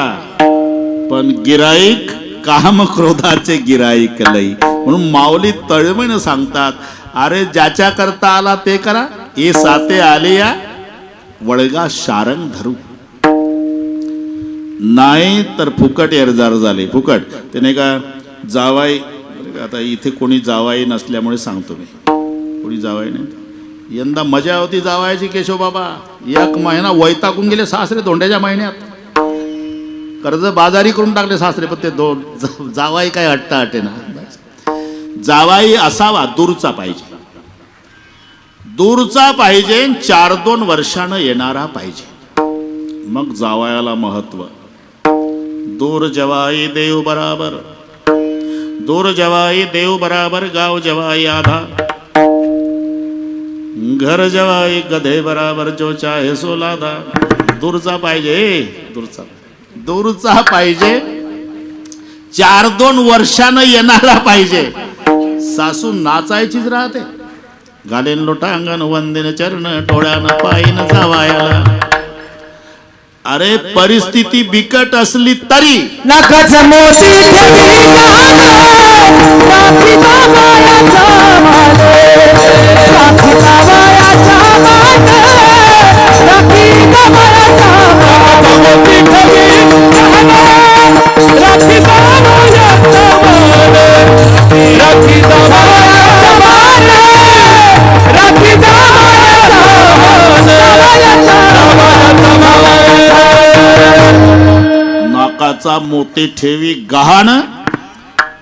पण गिराईक काम क्रोधाचे गिराईक लई. म्हणून माऊली तळमळीनं सांगतात, अरे ज्याच्या करता आला ते करा. हे साते आले या वळगा शारंग धरू नाही तर फुकट एरजार झाले. फुकट ते नाही का जावाई. आता इथे कोणी जावाई नसल्यामुळे सांगतो मी. कोणी जावाई नाही. यंदा मजा होती जावायची केशव बाबा. 1 महिना वैतागून गेले सासरे धोंड्याच्या महिन्यात. कर्ज बाजारी करून टाकले सासरे. पण ते जावाई काय हट्टा हटे ना. जावाई असावा दूरचा पाहिजे. दूरचा पाहिजे. 4-2 वर्षानं येणारा पाहिजे. मग जावयाला महत्व. दूर जवाई देव बराबर दूर जवाई देव बराबर गाव जवाई आधा घर जवाई गधे बराबर जो चाहे सो लादा. दूरचा पाहिजे. दूरचा पाहिजे. 4-2 वर्षानं येणारा पाहिजे. सासू नाचायचीच राहते. घालेन लोटांगण वंदिन चरण टोळ्यानं पायीन जावायाला. अरे परिस्थिती बिकट असली तरी नखच मोती ठेवी गाणं, राखी जावयाचा माने, राखी जावयाचा माने, राखी जावयाचा माने. मोती ठेवी गाणं, राखी जावयाचा माने, राखी जावयाचा माने, राखी जावयाचा माने, जावयाचा माने. नाकाचा मोती ठेवी गहाण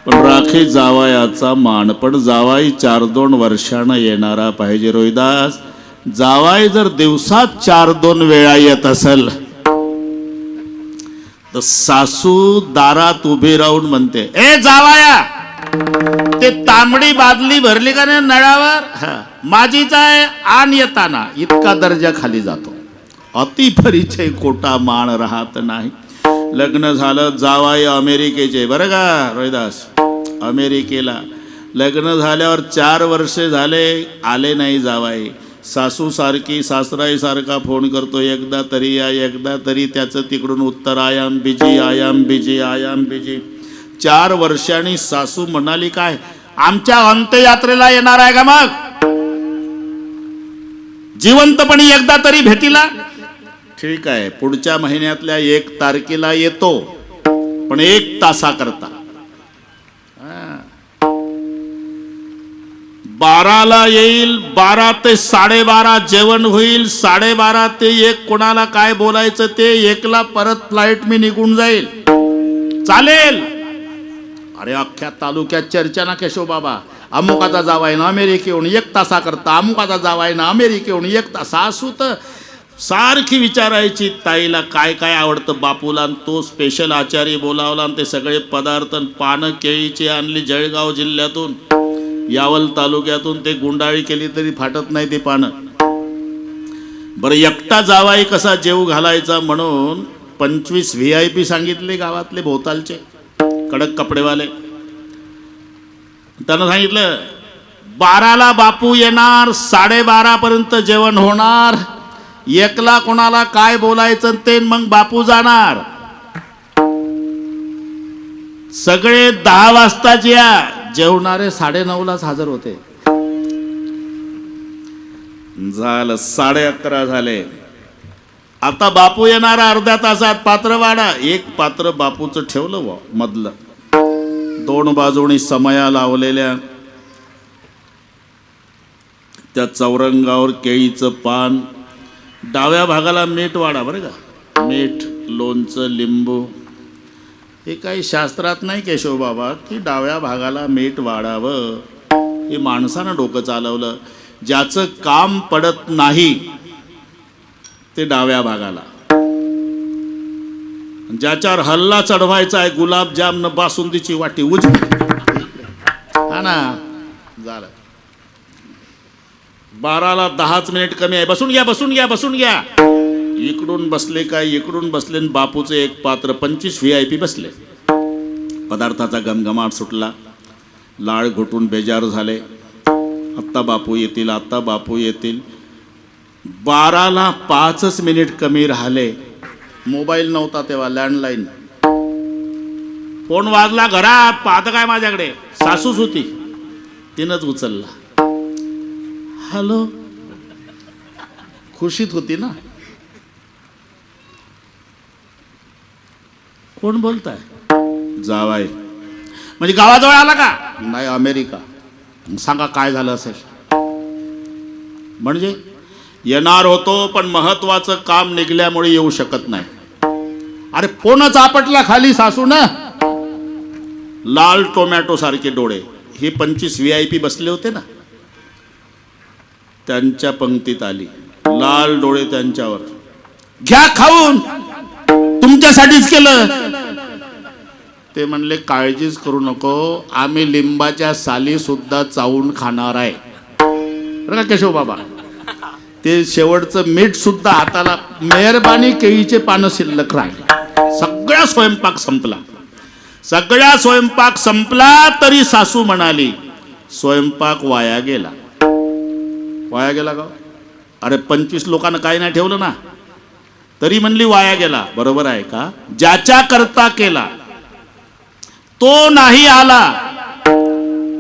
पण राखी जावयाचा मान. पण जावाई 4-2 वर्षानं येणारा पाहिजे. रोहिदास, जावाई जर दिवसात 4-2 वेळा येत असेल तर सासू दारात उभी राहून म्हणते, ए जावाया, ते तांबडी बादली भरली का नाही नळावर, माझीच आहे आण येताना. इतका दर्जा खाली जातो. अति परिचय कोटा मान राहत नाही. लग्न झालं, जावाई अमेरिकेचे बरं का रोहिदास. अमेरिकेला. लग्न झाल्यावर 4 वर्षे झाले आले नाही जावाई. सासू सारखी सासराई सारखा फोन करतो, एकदा तरी या, एकदा तरी. त्याचं तिकडून उत्तर, I am busy, I am busy, I am busy. 4 वर्षांनी सासू म्हणाली, काय आमच्या अंत्ययात्रेला येणार आहे का मग? जिवंतपणी एकदा तरी भेटीला. ठीक आहे, पुढच्या महिन्यातल्या 1 तारखेला येतो, पण 1 तासाकरता. 12ला येईल, 12 ते 12:30 जेवण होईल, 12:30 ते 1 कोणाला काय बोलायचं ते, 1ला परत फ्लाईट मी निघून जाईल. चालेल? अरे अख्ख्या तालुक्यात चर्चा ना केशव बाबा. अमुकाचा जावाय ना अमेरिकेहून 1 तासाकरता, अमुकाचा जावाय ना अमेरिकेहून 1 तास. सासू तर सारखी विचारायची ताईला काय काय आवडतं बापूला, आणि तो स्पेशल आचारी बोलावला, आणि ते सगळे पदार्थ. पानं केळीची आणली जळगाव जिल्ह्यातून, यावल तालुक्यातून. ते गुंडाळी केली तरी फाटत नाही ते पानं. बरं, एकटा जावाई कसा जेव घालायचा म्हणून 25 VIP सांगितले गावातले भोवतालचे कडक कपडेवाले. त्यानं सांगितलं 12ला बापू येणार, 12:30 पर्यंत जेवण होणार, 1ला कोणाला काय बोलायचं ते, मग बापू जाणार. सगळे 10 वाजताच या. जेवणारे 9:30लाच हजर होते. झालं 11:30 झाले. आता बापू येणार अर्ध्या तासात, पात्र वाढा. 1 पात्र बापूचं ठेवलं मधलं, 2 बाजूनी समया लावलेल्या. त्या चौरंगावर केळीचं पान. डाव्या भागाला मीठ वाढा बरं का, मीठ, लोणचं, लिंबू. हे काही शास्त्रात नाही केशव बाबा की डाव्या भागाला मीठ वाढावं. हे माणसानं डोकं चालवलं. ज्याचं काम पडत नाही ते डाव्या भागाला, ज्याच्यावर हल्ला चढवायचा आहे, गुलाबजाम न बासुंदीची वाटी उजवी, हा ना. झालं 12ला 10 मिनिट कमी आहे. बसून घ्या, बसून घ्या, बसून घ्या. इकडून बसले काय, इकडून बसले. बापूचं 1 पात्र, 25 VIP बसले. पदार्थाचा गमगमाट सुटला. लाळ घुटून बेजार झाले. आत्ता बापू येतील, आत्ता बापू येतील. 12ला 5 मिनिट कमी राहिले. मोबाईल नव्हता तेव्हा, लँडलाईन. फोन वाजला घरात. पाहतं काय माझ्याकडे, सासूच होती. तिनंच उचलला. हॅलो, खुशीत होती ना. कोण बोलताय? जावाय. म्हणजे गावाजवळ आला का? नाही, अमेरिका. सांगा काय झालं असेल. म्हणजे येणार होतो पण महत्वाचं काम निघल्यामुळे येऊ शकत नाही. अरे फोनच आपटला खाली सासू ना. लाल टोमॅटो सारखे डोळे. हे 25 VIP बसले होते ना, त्यांच्या पंक्तीत आली. लाल डोळे त्यांच्यावर. घ्या खाऊन, तुमच्यासाठीच केलं. ते म्हणले काळजीच करू नको, आम्ही लिंबाच्या साली सुद्धा चावून खाणार आहे बरं का केशव बाबा. ते शेवटचं मीठ सुद्धा हाताला. मेहरबानी केळीचे पानं शिल्लक राहिले. सगळा स्वयंपाक संपला. सगळा स्वयंपाक संपला तरी सासू म्हणाली स्वयंपाक वाया गेला. वाया गेला का? अरे 25 लोकांना काही नाही ठेवलं ना, तरी म्हणली वाया गेला. बरोबर आहे का? ज्याच्या करता केला तो नाही आला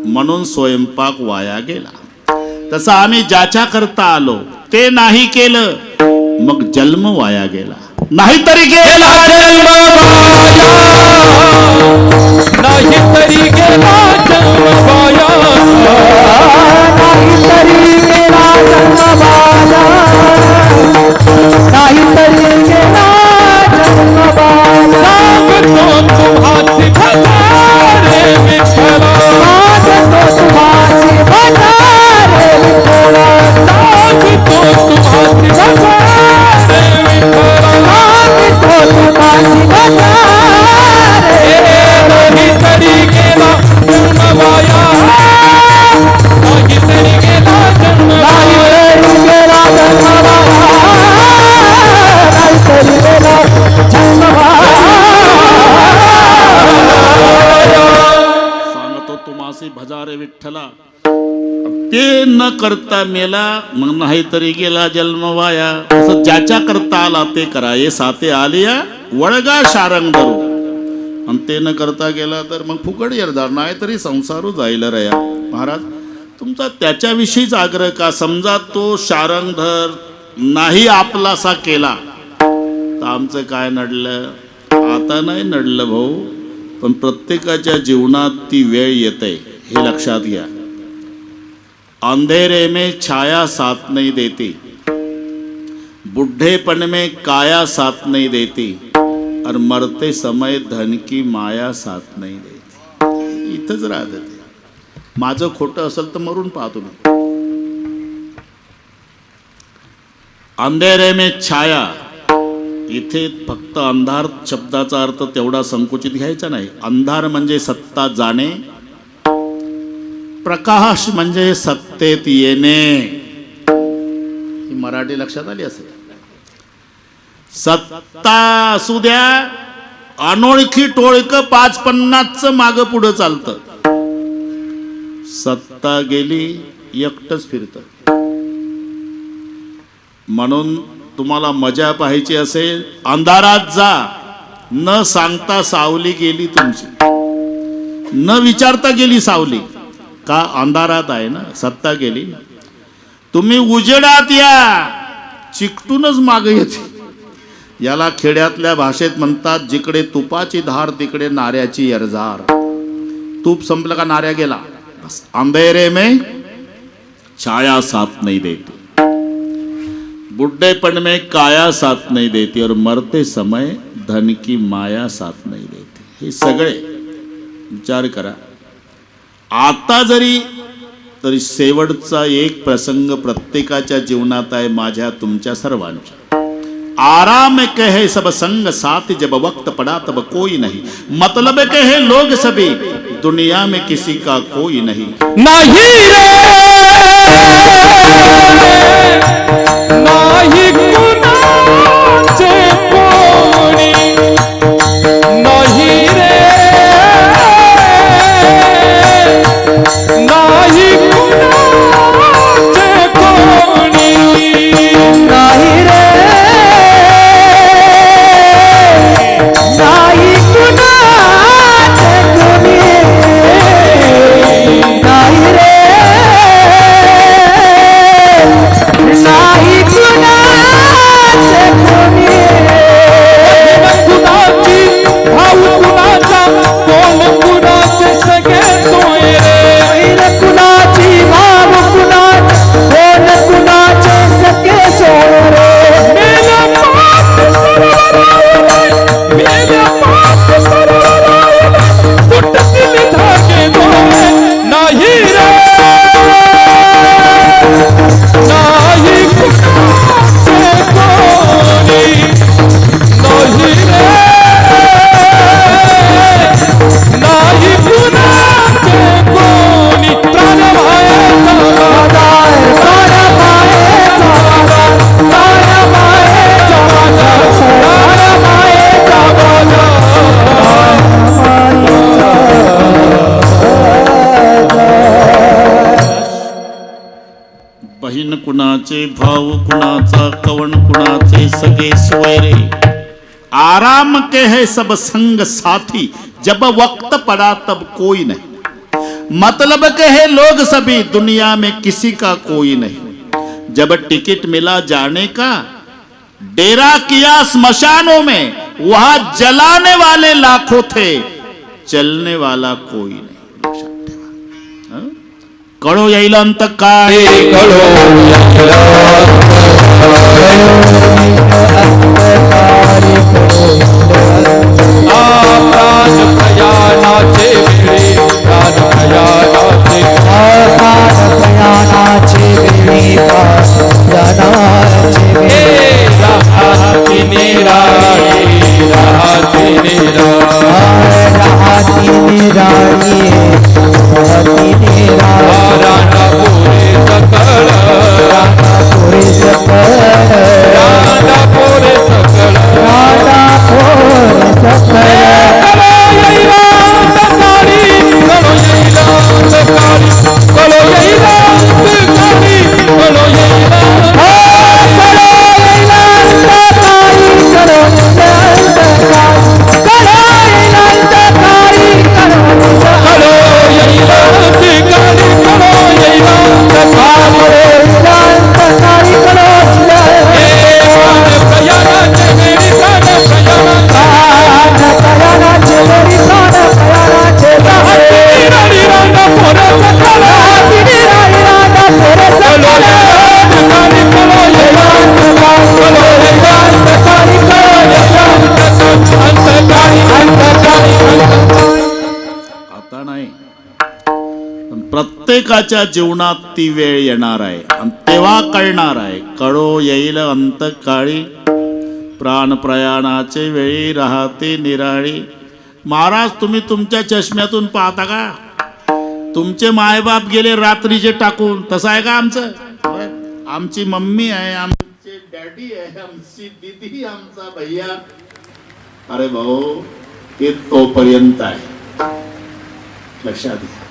म्हणून स्वयंपाक वाया गेला. तसं आम्ही ज्याच्या करता आलो ते नाही केलं, मग जन्म वाया गेला. नाहीतरी गेला जन्म वाया, नाहीतरी गेला जन्म वाया, नाहीतरी गेला जन्म वाया, नाहीतरी गेला जन्म वाया. सांगतो तुम्हाची भजारे विठ्ठला, सांगतो तुम्हाची भजारे विठ्ठला, सांगतो तुम्हाची भजारे विठ्ठला, सांगतो तुम्हाची भजारे. नाहीतरी गेला जन्म वाया, नाहीतरी गेला जन्म वाया, नाहीतरी गेला जन्म वाया, नाहीतरी गेला जन्म वाया. सांगतो ते न करता मेला मग नाही तरी गेला जन्म वाया. असं ज्याच्या करता आला ते करा. हे साते आलिया वळगा शारंग धरू. आणि ते न करता गेला तर मग फुकट येणार नाही तरी संसारू जाईल रया. महाराज तुमचा त्याच्याविषयीच आग्रह का. समजा तो शारंगधर नाही आपलासा केला तर आमचं काय नडलं. आता नाही नडलं भाऊ, पण प्रत्येकाच्या जीवनात ती वेळ येते हे लक्षात घ्या. अंधेरे में छाया साथ नहीं देती, बुढ़ेपन में काया साथ नहीं देती, और मरते समय धन की माया साथ नहीं देती. इथंच राहते. माझं खोटं असेल तर मरून पाहतो मी. अंधेरे में छाया, इथे फक्त अंधार शब्दाचा अर्थ तेवढा संकुचित घ्यायचा नाही. अंधार म्हणजे सत्ता जाणे, प्रकाश म्हणजे सत्तेत येणे. ही मराठी लक्षात आली असेल. सत्ता असू द्या, अनोळखी टोळकं 5-50चं मागं पुढं चालतं. सत्ता गेली एकटंच फिरतं. म्हणून तुम्हाला मजा पाहायची असेल अंधारात जा. न सांगता सावली गेली तुमची, न विचारता गेली सावली. का अंधारात आहे ना, सत्ता गेली ना. तुम्ही उजेडात या, चिकटूनच मागे येते. याला खेड्यातल्या भाषेत म्हणतात, जिकडे तुपाची धार तिकडे नाऱ्याची एरजार. तूप संपलं का नाऱ्या गेला. अंधेरे में छाया साथ नहीं देती, बुढ़ेपन में काया साथ नहीं देती, और मरते समय धन की माया साथ नहीं देती. हे सगळे विचार करा. आता जरी तरी शेवटचा एक प्रसंग प्रत्येकाच्या जीवनात आहे, माझ्या तुमच्या सर्वांच्या. आराम कहे सब संग साथ, जब वक्त पड़ा तब कोई नहीं, मतलब कहे लोग सभी, दुनिया में किसी का कोई नहीं. नाही रे नाही कुणाचे कोणी, नाही रे नाही कुणाचे कोणी, नाही रे नाही कुणाचे कोणी, नाही रे नाही कुणाचे कोणी. कुणाची भाऊ कुणाचा, कोण कुणाचे सगळे सोय रे. वैर कुणाची भाव कुणाची, कोण कुणाचे सखे सोरे. मेल्या पाप सर्व राहिले, मेल्या पाप सर्व राहिले, तुटतील धागे गोळे. नाही रे नाही कुणाचे कोणी, नाही रे नाही कुणाचे कोणी. प्राणमायेचा आधार प्राणमायेचा आधार, प्राणमायेचा आधार, प्राणमायेचा बहीण कुणाचे, भाऊ कुणाचा, कवण कुणाचे, सगळे सोयरे. आराम के है सब संग साथी, जब वक्त पड़ा तब कोई नहीं, मतलब के है लोग सभी, दुनिया में किसी का कोई नहीं. जब टिकट मिला जाने का, डेरा किया स्मशानों में, वहां जलाने वाले लाखों थे, चलने वाला कोई नहीं. कळो येईल अंत काय. प्राण प्रयाणाचे वेळी, प्राण प्रयाणाचे, प्राण प्रयाणाचे वेळी, प्राणाचे वेळी. राहती निराळी, राहती निराळी, राहती निराळी, राहती निराळी. राणापुरे सकळ, राणापुरे सकळ, राणापुरे प्रत्येकाच्या जीवनात ती वेळ येणार आहे आणि तेव्हा कळणार आहे. कळो येईल अंतकाळी, प्राण प्रयाणाचे वेळी राहते निराळी. महाराज, तुम्ही तुमच्या चष्म्यातून पाहता का? तुमचे मायबाप गेले रात्रीचे टाकून, तसं आहे का आमचं? आमची मम्मी आहे, आमचे डॅडी आहे, आमची दीदी, आमचा भैया. अरे भाऊ, हे तोपर्यंत आहे, लक्षात घ्या.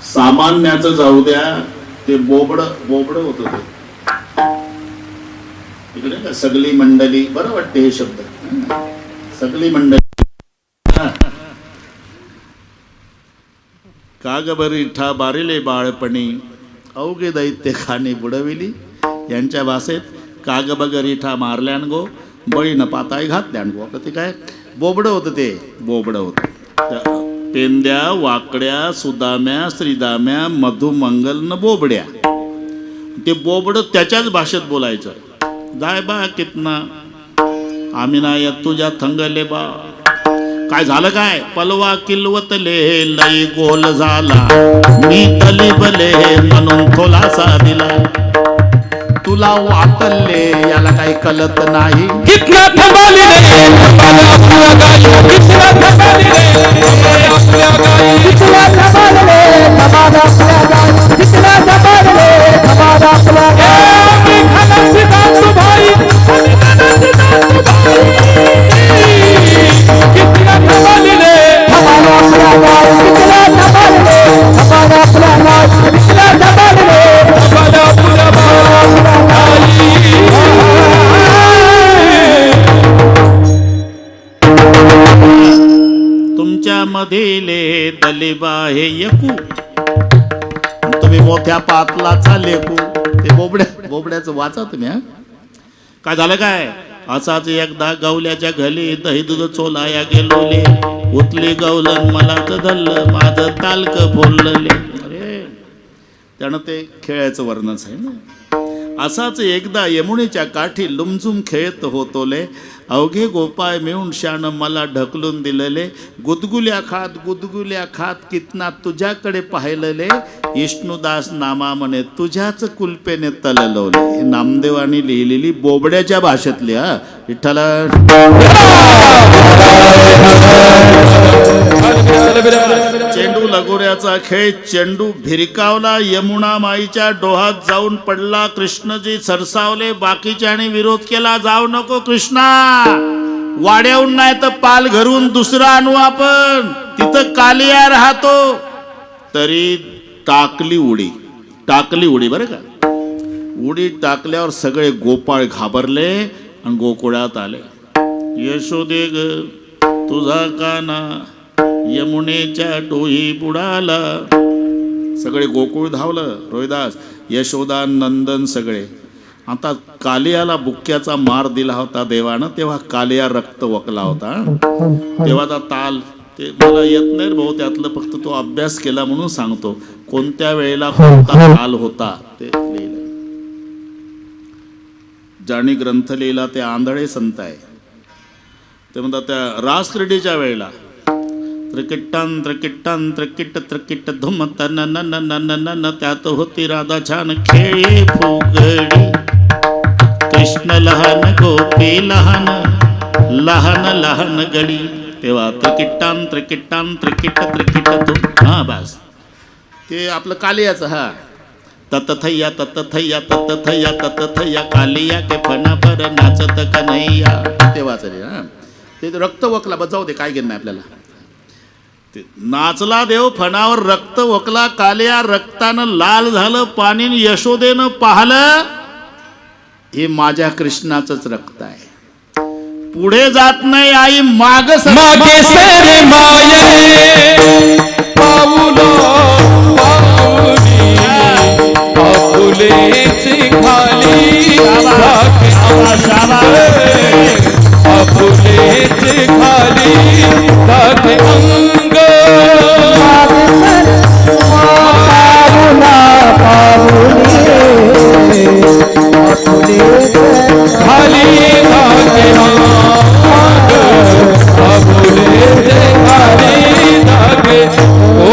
सामान्याचं जाऊ द्या, ते बोबड होत ते इकडे का सगळी मंडळी, बरं वाटते हे शब्द, सगळी मंडळी. का ग बरीठा बारिले बाळपणी, अवघे दैत्य खाणे बुडविली. यांच्या भाषेत काग बगरीठा मारल्यान गो, बळी न पाताय घातल्यान गो. आपलं ते काय बोबडं होतं, ते बोबडं होतं. पेंद्या वाकड्या सुदाम्या श्रीदाम्या मधुमंगल न बोबड्या, ते बोबड त्याच्याच भाषेत बोलायचं. जाय बा कितना आम्ही ना या तुझ्या थंगले बा. काय झालं काय? पलवा किलवतले लई गोल झाला, मी तलिबले म्हणून थोलासा दिला. तुला वाटले याला काही कळत नाही. कितना थमाली रे थमाला आपल्या गाई, कितना थमाली रे थमाला आपल्या गाई, कितना धमाल रे धमाल आपल्या गाई, कितना धमाल रे धमाल आपल्या गाई. मी खाना सिद्धांत भाई, मी खाना सिद्धांत भाई. कितना थमाली रे धमाल आपल्या गाई, कितना धमाल रे धमाल आपल्या गाई, कितना धमाल रे थमाला आपल्या गाई. तुमच्या मधीले दलिबा हे एकू, तुम्ही मोठ्या पातलाचा लेकू. ते बोबड्याचं वाचा तुम्ही. हा, काय झालं काय? असाच एकदा गवल्याच्या घरी दही दूध चोलाया गेलोले, उतली गवलन मलाच धरलं, माझं तालक बोलले. अरे, त्यानं ते खेळायचं वर्णच आहे ना. असाच एकदा यमुनेच्या काठी लुमझुम खेळत होतोले, अवघे गोपाळ मिळून शान मला ढकलून दिलेले. गुदगुल्या खात कितना तुझ्याकडे पाहिलेले, विष्णुदास नामा म्हणे तुझ्याच कुलपेने तललवले. नामदेवानी लिहिलेली बोबड्याच्या भाषेतली. हा, विठ्ठला. चेंडू लगोऱ्याचा खेळ. चेंडू भिरकावला, यमुना माईच्या डोहात जाऊन पडला. कृष्णजी सरसावले, बाकीच्याने विरोध केला, जाऊ नको कृष्णा, वाड्याहून नाही तर पाल घरून दुसरा आणू आपण, तिथं कालिया राहतो. तरी टाकली उडी बरं का. उडी टाकल्यावर सगळे गोपाळ घाबरले आणि गोकुळात आले. यशोदे ग तुझा काना यमुनेच्या डोही बुडाला. सगळे गोकुळ धावलं. रोहिदास, यशोदा, नंदन सगळे. आता कालियाला बुक्क्याचा मार दिला होता देवानं, तेव्हा कालिया रक्त वकला होता. तेव्हाचा ताल ते मला येत नाही भाऊ, त्यातलं फक्त तो अभ्यास केला म्हणून सांगतो. कोणत्या वेळेला कोणता ताल होता ते लिहिलं. ज्यांनी ग्रंथ लिहिला ते आंधळे संत आहे. ते म्हणतात त्या रासक्रीडेच्या वेळेला त्रिकिट्टान त्रिकिट्टान त्रिकिट त्रिकिट धुम तन न त्यात होती राधा छान खेळे फुगडी. कृष्ण लहान गोपी लहान लहान लहान गडी. तेव्हा त्रिकिट्टान त्रिकिट्टान त्रिकिट त्रिकिट धुम. हा बस ते आपलं कालियाचं. हा, ततथय्या ततथय्या ततथय्या ततथय्या कालिया के फना पर नाचत कन्हैया. तेव्हाच रे. हा, ते रक्त वकला. बस जाऊ दे, काय घेणं नाही आपल्याला. नाचला देव फणावर, रक्त वकला. कालिया रक्तानं लाल झालं. पाणीन यशोदेनं पाहलं, हे माझ्या कृष्णाचंच रक्त आहे. पुढे जात नाही आई, मागे सरे माये पाऊलो पाऊली, आपुलेची खाली आपुलेची खाली दाखे अंग. खाली दाखे अंग, आपुलेची खाली दाखे. ओ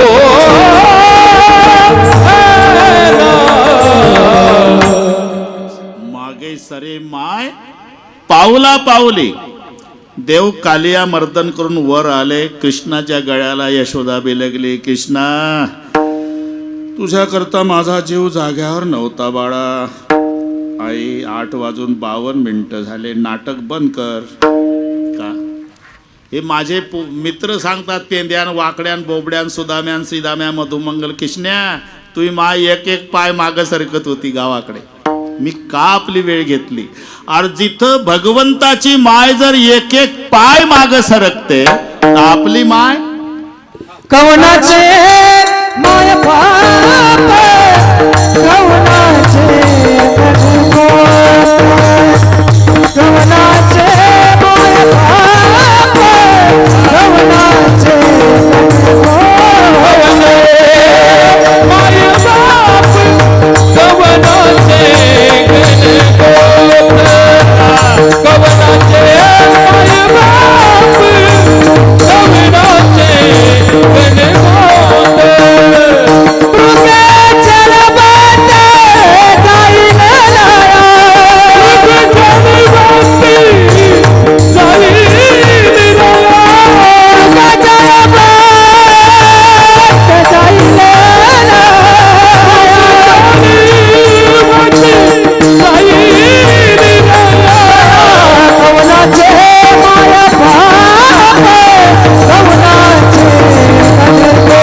पावला पावली देव कालिया मर्दन करून वर आले. कृष्णाच्या गळ्याला यशोदा बिलगली, कृष्णा तुझ्या करता माझा जीव जाग्यावर नव्हता बाळा. आई 8:52 झाले, नाटक बंद कर. का हे माझे मित्र सांगतात, पेंद्यान वाकड्यान बोबड्यान सुदाम्यान श्रीदाम्या मधुमंगल, कृष्ण्या तुही माय एक एक पाय मागं सरकत होती गावाकडे, मी का आपली वेळ घेतली. आणि जिथं भगवंताची माय जर एक एक पाय मागं सरकते, आपली माय कवनाचे माय बाप, कवनाचे गणगोत, कवनाचे माय बाप, कवनाचे गणगोत. माय बाप कवनाचे गणगोत, कवनाचे माय बाप, कवनाचे गणगोत. मृगाचल बाटे जाईन लाया, मृगाचल बाटे जाईन लाया, मृगाचल बाटे जाईन लाया. कवनाचे माय बाप, कवनाचे गणगोत,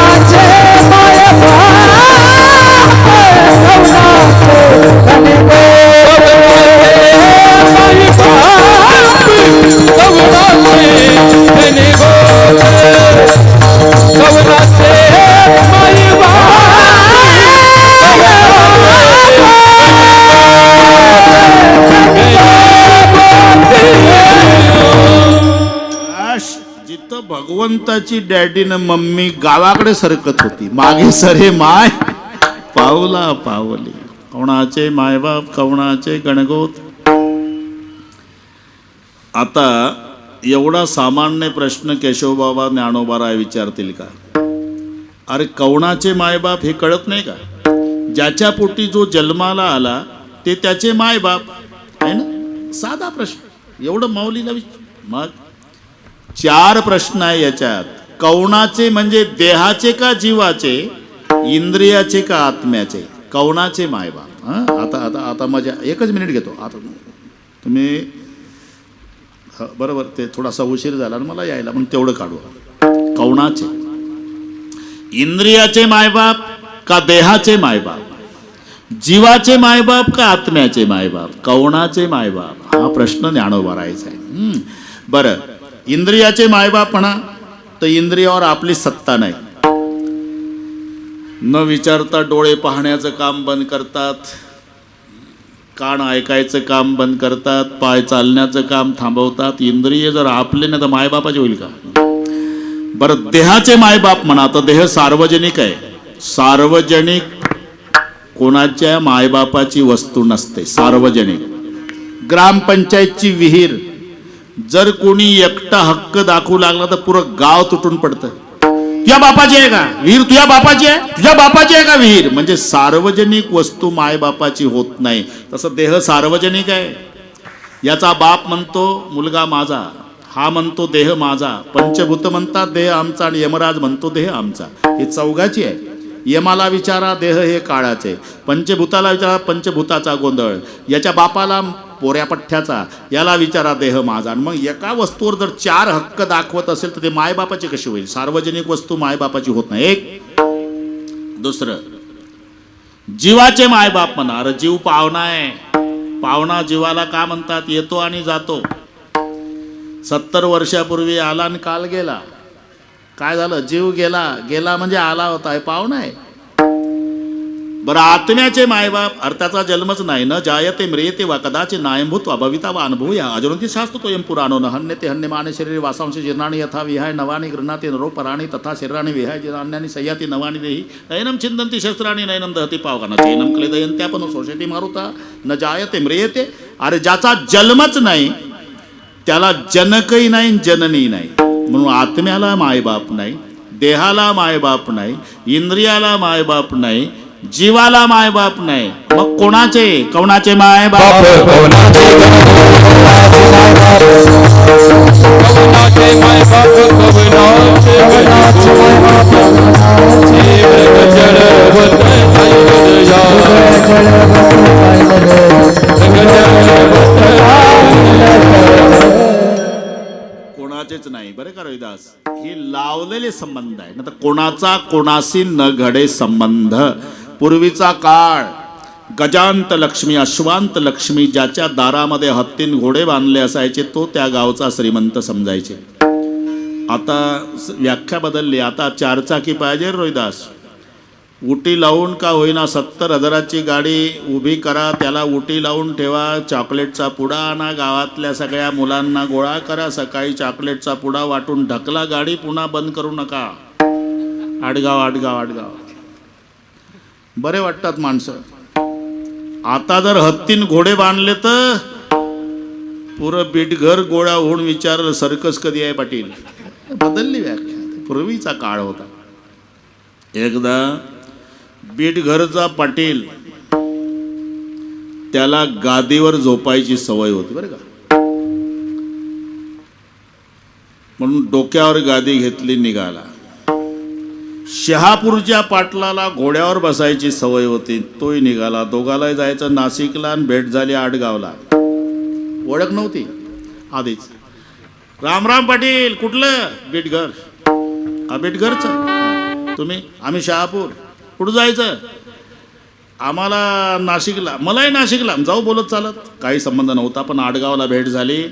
कवनाचे माय बाप, कवनाचे जिथं भगवंताची डॅडी न मम्मी गावाकडे सरकत होती, मागे सरे माय पावला पावली. कोणाचे मायबाप कवणाचे गणगोत. आता एवढा सामान्य प्रश्न केशवबाबा ज्ञानोबाराय विचारतील का? अरे कवणाचे मायबाप हे कळत नाही का? ज्याच्या पोटी जो जन्माला आला ते त्याचे मायबाप आहे ना. साधा प्रश्न, एवढं माऊलीला मग 4 प्रश्न आहे याच्यात. कवणाचे म्हणजे देहाचे का जीवाचे, इंद्रियाचे का आत्म्याचे? कवणाचे मायबाप. आता आता आता मजा, एकच मिनिट घेतो आता. तुम्ही बरोबर, ते थोडासा उशीर झाला ना मला यायला, पण तेवढं काढू. कवणाचे, इंद्रियाचे मायबाप का देहाचे मायबाप, जीवाचे मायबाप का आत्म्याचे मायबाप? कवणाचे मायबाप हा प्रश्न ज्ञानोबारायचा आहे. बरं, इंद्रियाचे मायबाप म्हणा तर इंद्रियावर आपली सत्ता नाही. न विचारता डोळे पाहण्याचं काम बंद करतात, कान ऐकायचं काम बंद करतात, पाय चालण्याचं काम थांबवतात. इंद्रिय जर आपले नाही तर मायबापाचे होईल का? बरं, देहाचे मायबाप म्हणा तर देह सार्वजनिक आहे. सार्वजनिक कोणाच्या मायबापाची वस्तू नसते. सार्वजनिक ग्रामपंचायतची विहीर जर कोणी एकटा हक्क दाखवू लागला तर पुरं गाव तुटून पडतं. तुझ्या बापाची आहे का विहीर? तुझ्या बापाची आहे? तुझ्या बापाची आहे का विहीर? म्हणजे सार्वजनिक वस्तू मायबापाची होत नाही. तसं देह सार्वजनिक आहे. याचा बाप म्हणतो मुलगा माझा, हा म्हणतो देह माझा. पंचभूत म्हणतात देह आमचा, आणि यमराज म्हणतो देह आमचा. ही चौघाची आहे. यमाला विचारा देह हे काळाचे, पंचभूताला विचारा पंचभूताचा गोंधळ, याच्या बापाला पोऱ्या पठ्ठ्याचा, याला विचारा देह माझा. आणि मग एका वस्तूवर जर 4 हक्क दाखवत असेल तर ते मायबापाची कशी होईल? सार्वजनिक वस्तू मायबापाची होत नाही. एक. दुसरं, जीवाचे मायबाप म्हणा. अरे जीव पावना आहे. पावना जीवाला का म्हणतात? येतो आणि जातो. 70 वर्षापूर्वी आला आणि काल गेला. काय झालं? जीव गेला. गेला म्हणजे आला होता, हे पावना आहे. बरं, आत्म्याचे मायबाप अर्थाचा जन्मच नाही. न जायते म्रियते वा कदाचित नायंभूत वा भविता वा अनुभूया अजोनती शास्त्र तो यम पुराणो न हन्यते हन्यमाने शरीर वासांश जीर्णानि यथा विहाय नवानि गृह्णाति नरो पराणि तथा शरीराणि विहाय जीर्णान्यानि संयाति नवानि देहि नयनं छिन्दन्ति शस्त्राणि नयनं दहति पावकान चैनं क्लेदयन्त्यापनो शोषयति मारुता न जायते म्रियते. अरे ज्याचा जन्मच नाही त्याला जनकही नाही जननी नाही. म्हणून आत्म्याला मायबाप नाही, देहाला मायबाप नाही, इंद्रियाला मायबाप नाही, जीवाला मायबाप नाही, मग कोणाचे कोणाचे मायबाप? कवनाचे मायबाप कवनाचे कोणाचेच नाही बरे का रविदास, हे लावलेले संबंध आहे ना. तर कोणाचा कोणाशी न घडे संबंध. पूर्वीचा काळ गजांत लक्ष्मी अश्वांत लक्ष्मी, ज्याच्या दारामध्ये हत्तीन घोडे बांधले असायचे तो त्या गावचा श्रीमंत समजायचे. आता व्याख्या बदलली, आता चारचाकी पाहिजे रोहिदास. उटी लावून का होईना 70,000ची गाडी उभी करा, त्याला उटी लावून ठेवा, चॉकलेटचा पुडा आणा, गावातल्या सगळ्या मुलांना गोळा करा, सकाळी चॉकलेटचा पुडा वाटून ढकला, गाडी पुन्हा बंद करू नका. आडगाव आडगाव आडगाव बरे वाटतात माणसं. आता जर हत्तीन घोडे बांधले तर पुरं बीटघर गोळा होऊन विचारलं सर्कस कधी आहे पाटील. बदलली व्याख्या, पूर्वीचा काळ होता. एकदा बीटघरचा पाटील, त्याला गादीवर झोपायची सवय होती बरं का, म्हणून डोक्यावर गादी घेतली, निघाला. शहापूरच्या पाटलाला घोड्यावर बसायची सवय होती, तोही निघाला. दोघालाही जायचं नाशिकला आणि भेट झाली आडगावला. ओळख नव्हती आधीच. राम राम पाटील, कुठलं? बीटघर. बीटघरचं तुम्ही? आम्ही शहापूर. कुठं जायचं? आम्हाला नाशिकला. मलाही नाशिकला. जाऊ बोलत चालत, काही संबंध नव्हता, पण आडगावला भेट झाली.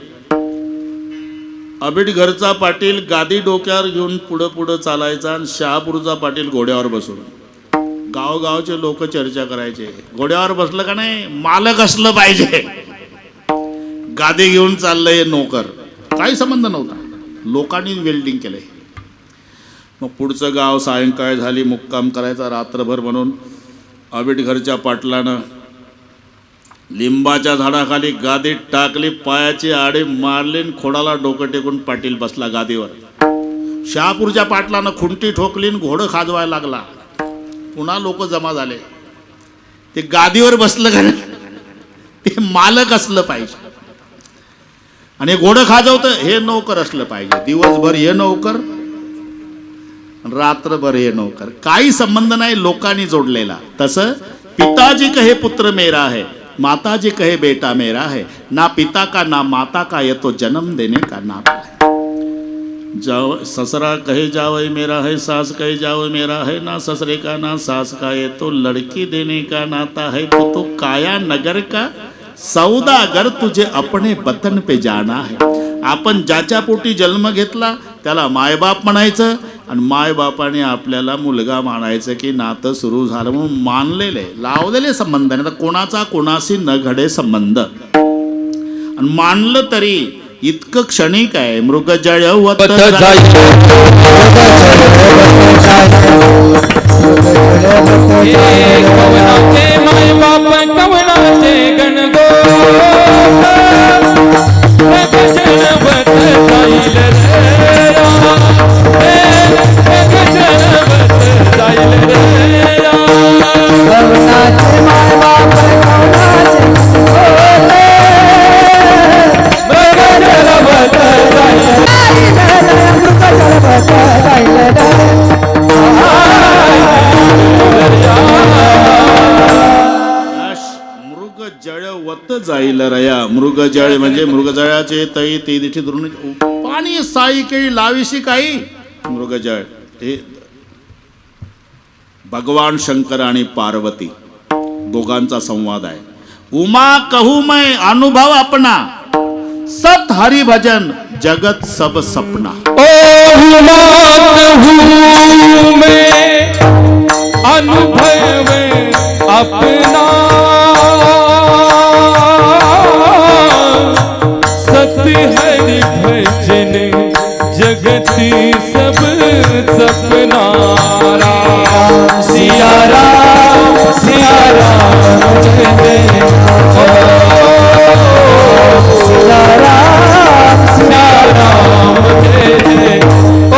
बीटघरचा पाटील गादी डोक्यावर घेऊन पुढं पुढं चालायचा आणि शहापूरचा पाटील घोड्यावर बसून. गावगावचे लोक चर्चा करायचे, घोड्यावर बसलं का नाही, मालक असलं पाहिजे. गादी घेऊन चाललंय नोकर. काही संबंध नव्हता, लोकांनी वेल्डिंग केलंय. मग पुढचं गाव सायंकाळ झाली, मुक्काम करायचा रात्रभर म्हणून बीटघरच्या पाटलानं लिंबाच्या झाडाखाली गादीत टाकली, पायाची आडे मारली, खोडाला डोकं टेकून पाटील बसला गादीवर. शहापूरच्या पाटलानं खुंटी ठोकली, घोडं खाजवायला लागला. पुन्हा लोक जमा झाले. ते गादीवर बसलं का नाही, ते मालक असलं पाहिजे. आणि घोडं खाजवतं हे नोकर असलं पाहिजे. दिवसभर हे नोकर, रात्रभर हे नोकर. काही संबंध नाही, लोकांनी जोडलेला. तसं पिताजी कहे पुत्र मेरा है, माताजी कहे बेटा मेरा है, ना पिता का ना माता का ये तो जन्म देने का नाता है. जाओ ससरा कहे जावई मेरा है, सास कहे जावई मेरा है, ना ससरे का ना सास का ये तो लड़की देने का नाता है. तो काया नगर का सौदागर तुझे अपने वतन पे जाना है. आपण ज्याच्या पोटी जन्म घेतला त्याला मायबाप म्हणायचं, आणि मायबापाने आपल्याला मुलगा मानायचं, की नातं सुरू झालं म्हणून मानलेले लावलेले संबंध. नाही तर कोणाचा कोणाशी न घडे संबंध. आणि मानलं तरी इतकं क्षणिक आहे. मृगजळ वत कवनाचे मायबाप कवनाचे गणगो गजनवत जाईल रे राम, गजनवत जाईल रे राम. कवनाचे मायबाप कवनाचे होते, गजनवत जाईल मृगजळवत जाईल रया. मृगजळ म्हणजे मृगजळाचे तई ते दिठी दुरून पाणी साई केळी लाविशी काही. मृगजळ हे भगवान शंकर आणि पार्वती दोघांचा संवाद आहे. उमा कहू मैं अनुभव अपना, सत हरि भजन जगत सब सपना. ओ हूँ मैं अनुभव अपना, सत हरि भजन जगती सब सपना. राम सिया राम सिया राम जय जय ओ सिया राम सिया राम जय जय ओ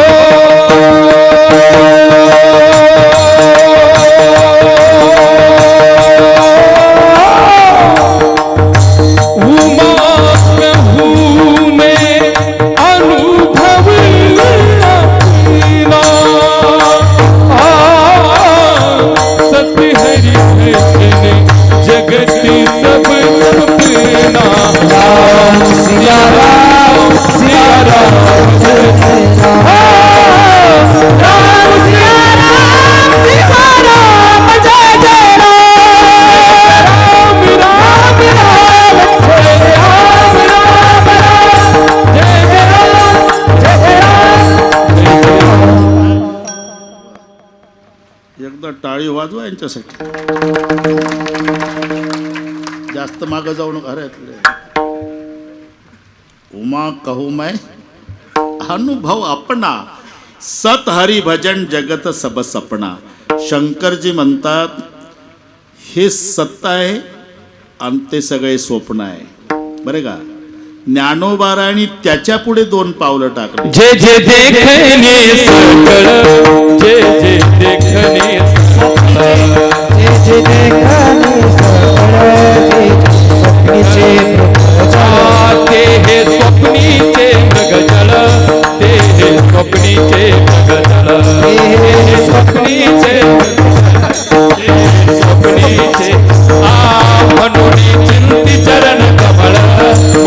टाळी वाजवा यांच्यासाठी. जास्त मागं जाऊ नका. अरे उमा कहू मैं अनुभव अपना, सत हरी भजन जगत सब सपना. शंकरजी म्हणतात हे सत्य आहे आणि ते सगळे स्वप्न आहे. बरे का? ज्ञानोबारांनी त्याच्या पुढे 2 पावलं टाकले. जे जे देखणे सकळ, जे जे देखणे सकळ, जे जे देखणे सकळ, ते हे स्वप्नीचे मृगजळ, ते हे स्वप्नीचे मृगजळ, ते हे स्वप्नीचे स्वप्नीचे. म्हणून चिंती चरण कमळ,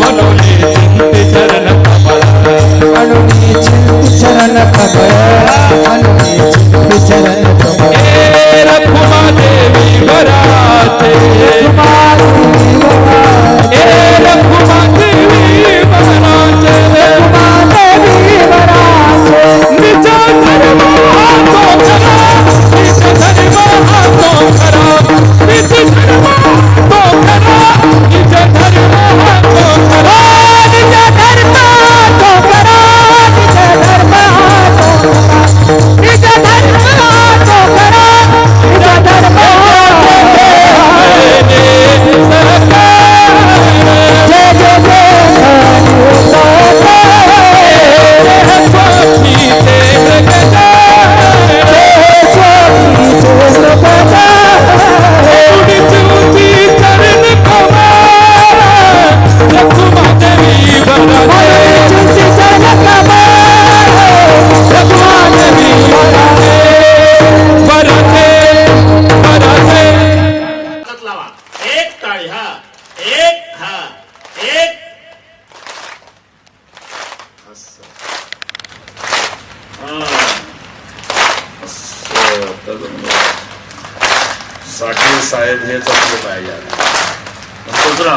म्हणून चिंती चरण कमळ, म्हणून चिंती चरण कमळ, म्हणून चिंती चरण कमळ. हे रखुमा देवी वराचे, हे रखुमा देवी वराचे, निज धर्म तो करा, निज धर्म तो करा, निज धर्म तो करा, निज धर्म तो करा, निज धर्म तो करा, निज धर्म निज धर्म तो करा, निज धर्म जय जय एक टाळी. हा एक, हा एक. साठी साहेब हेच असले पाहिजे. दुसरा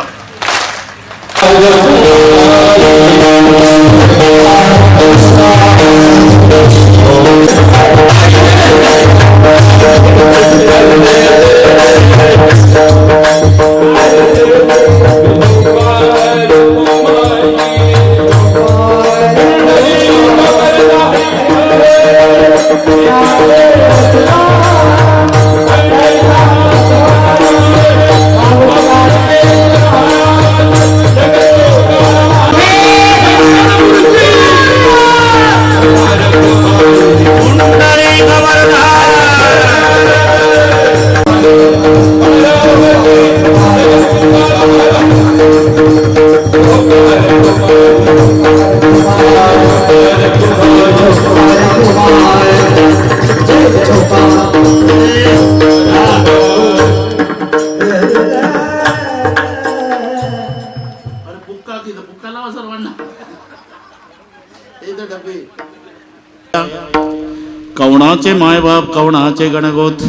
कवणाचे मायबाप कवणाचे गणगोत,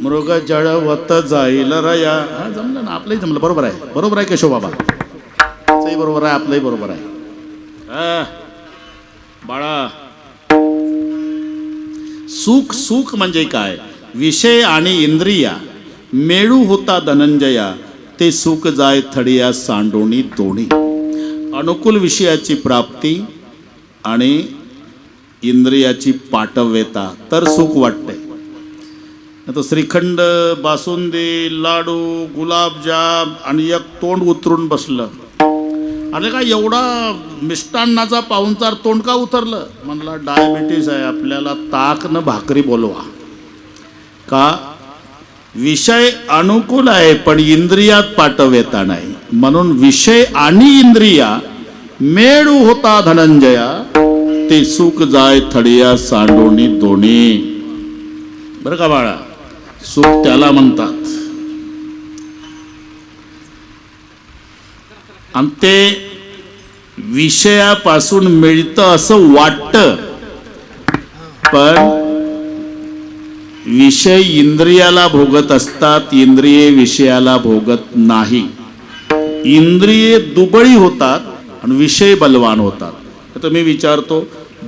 मृग जळवत जाईल रया. हा जमलं ना, आपलंही जमलं. बरोबर आहे, बरोबर आहे केशव बाबा. तेही बरोबर आहे, आपलंही बरोबर आहे. बाळा, सुख सुख म्हणजे काय? विषय आणि इंद्रिया मेळू होता धनंजया, ते सुख जाय थडिया सांडोणी दोन्ही. अनुकूल विषयाची प्राप्ती आणि इंद्रियाची पाटव्यता तर सुख वाटते. आता श्रीखंड, बासुंदी, लाडू, गुलाबजाम आणि एक तोंड उतरून बसलं. अरे का एवढा मिष्टान्नाचा पाहुणचार तोंड का उतरलं? म्हणला डायबिटीस आहे, आपल्याला ताक न भाकरी बोलवा. का? विषय अनुकूल आहे पण इंद्रियात पाटव्यता नाही. म्हणून विषय आणि इंद्रिया मेळू होता धनंजया, ते सुख जाय थडिया सांडोणी दोन्ही. बरं का बाळा, सुख त्याला म्हणतात. आणि ते विषयापासून मिळतं असं वाटतं, पण विषय इंद्रियाला भोगत असतात, इंद्रिये विषयाला भोगत नाही. इंद्रिये दुबळी होतात आणि विषय बलवान होतात. तर मी विचारतो,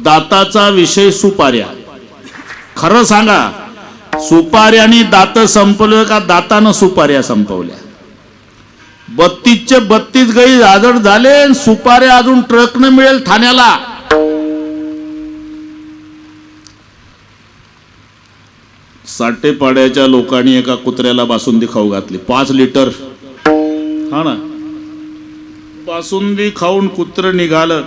दाताचा विषय सुपाऱ्या, खरं सांगा, सुपाऱ्याने दात संपलं का दातानं सुपाऱ्या संपवल्या? 32चे 32 गाई आजड झाले, सुपाऱ्या अजून ट्रकनं मिळेल ठाण्याला. साठेपाड्याच्या लोकांनी एका कुत्र्याला बासुंदी खाऊ घातली, 5 लिटर. हा ना, बासुंदी खाऊन कुत्र निघालं.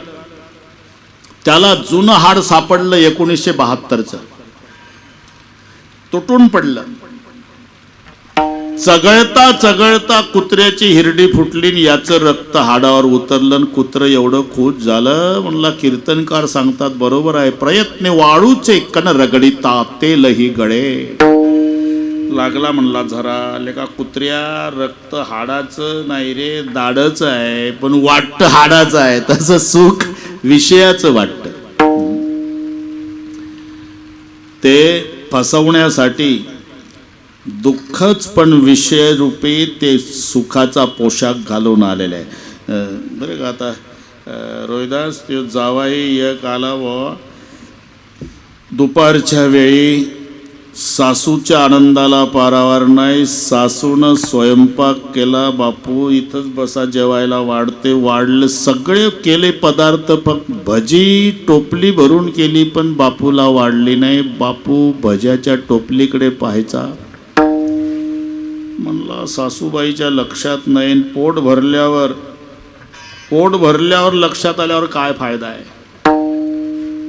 त्याला जुनं हाड सापडलं 1972च, तुटून पडलं. चगळता चगळता कुत्र्याची हिरडी फुटली, याचं रक्त हाडावर उतरलं. कुत्र एवढं खुश झालं, म्हणला कीर्तनकार सांगतात बरोबर आहे, प्रयत्न वाळूचे कण रगडिता तेलही गळे. लागला म्हणला झरा, लेका कुत्र्या, रक्त हाडाचं नाही रे, दाडच आहे, पण वाटतं हाडाचं आहे. तसं सुख विषयाचं वाटतं. ते फसवण्यासाठी दुःखच पण विषय रूपी ते सुखाचा पोशाख घालून आलेला आहे. बरं का, आता रोहिदास ते जावाई एक आला व दुपारच्या वेळी सासूच्या आनंदाला पारावार नाही. सासूनं स्वयंपाक केला, बापू इथंच बसा जेवायला, वाढते वाढले, सगळे केले पदार्थ, फक्त भजी टोपली भरून केली पण बापूला वाढली नाही. बापू भज्याच्या टोपलीकडे पाहायचा, म्हणला सासूबाईच्या लक्षात नाही. पोट भरल्यावर लक्षात आल्यावर काय फायदा आहे,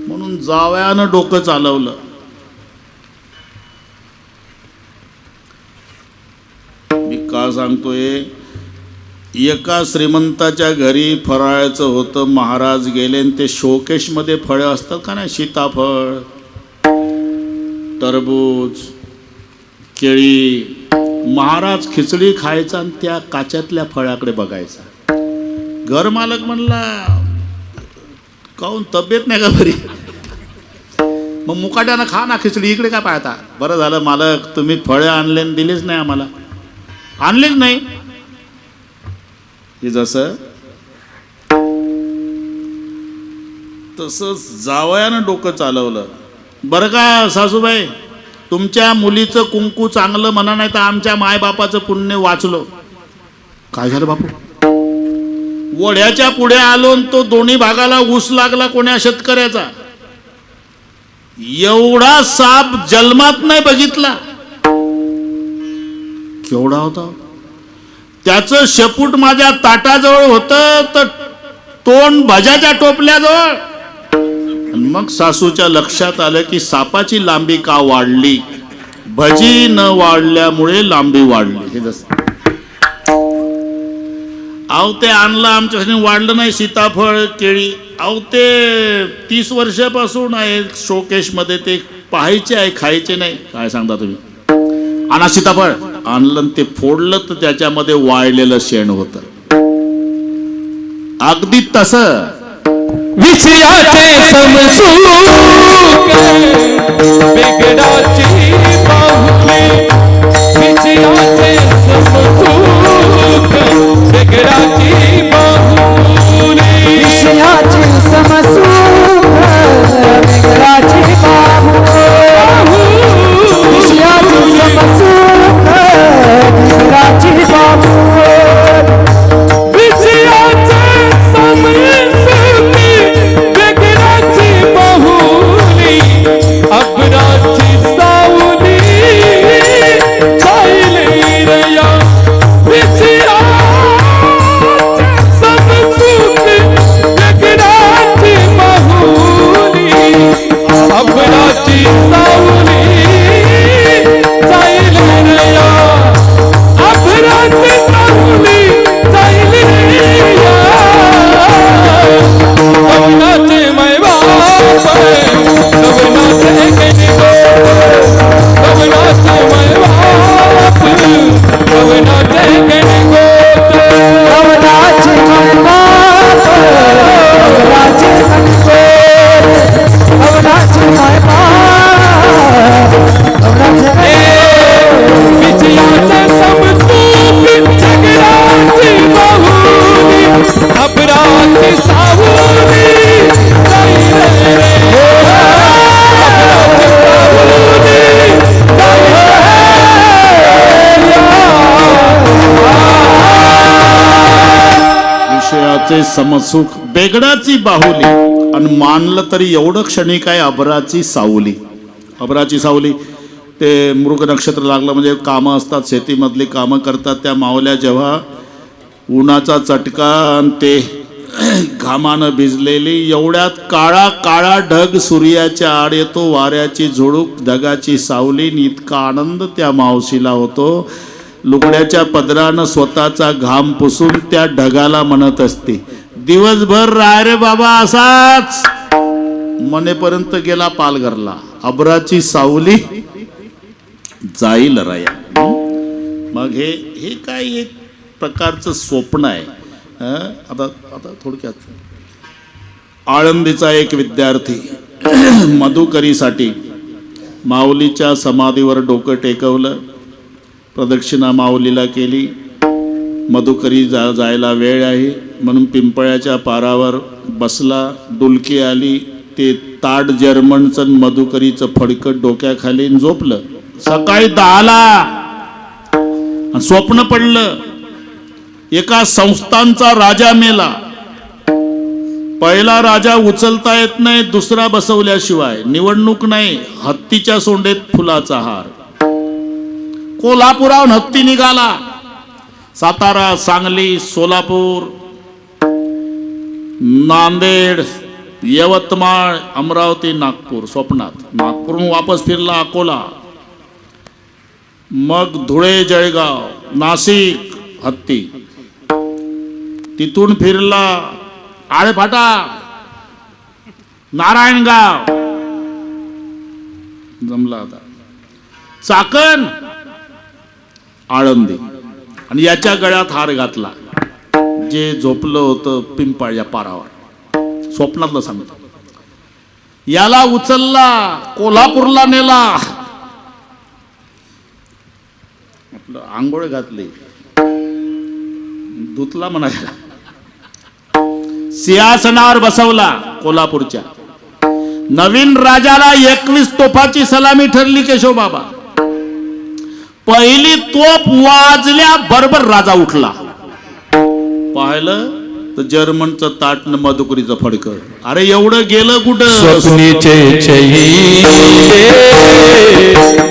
म्हणून जावयानं डोकं चालवलं. मी का सांगतोय, एका श्रीमंताच्या घरी फराळाचं होतं. महाराज गेले आणि ते शोकेशमध्ये फळं असतात का नाही, सीताफळ, टरबूज, केळी. महाराज खिचडी खायचा आणि त्या काच्यातल्या फळाकडे बघायचा. घर मालक म्हणला, काहून तब्येत नाही का बरी? मग मुकाट्यानं खा ना खिचडी, इकडे काय पाहता? बरं झालं मालक, तुम्ही फळं आणले आणि दिलीच नाही आम्हाला, आणलेच नाही. हे जसं तसंच जावयानं डोकं चालवलं. बरं का सासूबाई, तुमच्या मुलीचं कुंकू चांगलं म्हणा, नाही तर आमच्या मायबापाचं पुण्य वाचलो. काय झालं बापू? वड्याच्या पुढे आलो, तो दोन्ही भागाला ऊस लागला कोण्या शेतकऱ्याचा. एवढा साप जन्मात नाही बघितला. केवढा होता? त्याचं शेपूट माझ्या ताटाजवळ होतं, तर तोंड भजाच्या टोपल्याजवळ. मग सासूच्या लक्षात आलं की सापाची लांबी का वाढली, भजी न वाढल्यामुळे लांबी वाढली. हे जसं अहो ते आणलं आमच्यासाठी, वाढलं नाही सीताफळ केळी. अहो ते 30 वर्षापासून आहे शोकेशमध्ये, ते पाहायचे आहे, खायचे नाही. काय सांगता तुम्ही? आणा सीताफळ. आणलं ते फोडलं तर त्याच्यामध्ये वाळलेलं शेण होतं. अगदी तसं विषयाचे समसूक बिगडाची बाहुली, विषयाचे समसूक बिगडाची बाहुली, विषयाची समसूख बिगडाची बाहुली, विषयाची समसूख बिगडाची बाहुली, विषयाचे समसूक बिगडाची बाहुली, अबराची सावली जाईल रया, विषयाची जगाचे समसुख बेगडाची बाहुली आणि मानलं तरी एवढं क्षणिक आहे अभराची सावली. अभराची सावली ते मृग नक्षत्र लागलं म्हणजे कामं असतात, शेतीमधली कामं करतात त्या मावल्या जेव्हा उन्हाचा चटका आणि ते घामानं भिजलेली एवढ्यात काळा काळा ढग सूर्याच्या आड येतो, वाऱ्याची झुळूक ढगाची सावली, इतका आनंद त्या मावशीला होतो. लुगड्याच्या पदरानं स्वतःचा घाम पुसून त्या ढगाला म्हणत असते, दिवसभर राय रे बाबा असाच. मनेपर्यंत गेला पालघरला. अभराची सावली जाईल राया. मग हे काय एक प्रकारचं स्वप्न आहे. आता थोडक्यात आळंदीचा एक विद्यार्थी मधुकरीसाठी माऊलीच्या समाधीवर डोकं टेकवलं, प्रदक्षिणा माऊलीला केली. मधुकरी जायला वेळ आहे म्हणून पिंपळ्याच्या पारावर बसला. डुलकी आली, ते ताड जर्मनचं मधुकरीचं फडकत डोक्याखाली झोपलं. सकाळी 10ला स्वप्न पडलं, एका संस्थानचा राजा मेला. पहिला राजा उचलता येत नाही, दुसरा बसवल्याशिवाय. निवडणूक नाही, हत्तीच्या सोंडेत फुलाचा हार. कोल्हापुराहून हत्ती निघाला. सातारा, सांगली, सोलापूर, नांदेड, यवतमाळ, अमरावती, नागपूर. स्वप्नात नागपूरहून वापस फिरला अकोला, मग धुळे, जळगाव, नाशिक, हत्ती. तिथून फिरला आळेफाटा, नारायणगाव, जमला आता चाकण, आळंदी. आणि याच्या गळ्यात हार घातला जे झोपलं होतं पिंपळच्या पारावर. स्वप्नातलं सांगतो. याला उचलला, कोल्हापूरला नेला, आपलं आंघोळ घातली, धुतला म्हणायला, सिंहासनावर बसवला कोल्हापूरच्या. नवीन राजाला 21 तोफाची सलामी ठरली केशवबाबा. पहिली तोफ वाजल्या बरोबर राजा उठला. पाहिलं तर जर्मनचं ताट न मधुकरीचं फडकं. अरे एवढं गेलं कुठं? स्वप्नीचे चैले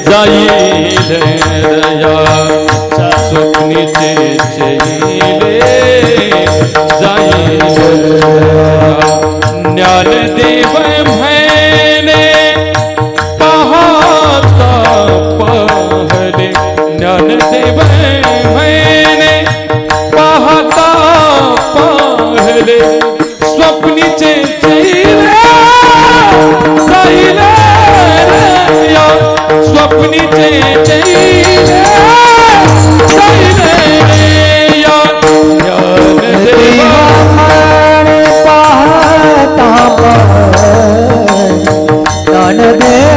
जाईल रया, स्वप्नीचे चैले जाईल रया. ज्ञानदेव म्हणे पाहता पाहले, ज्ञानदेव म्हणे पाहता पाहले, स्वप्नीचे चैले जाईल रया, स्वप्नीचे चैले जाईल रया. ज्ञानदेव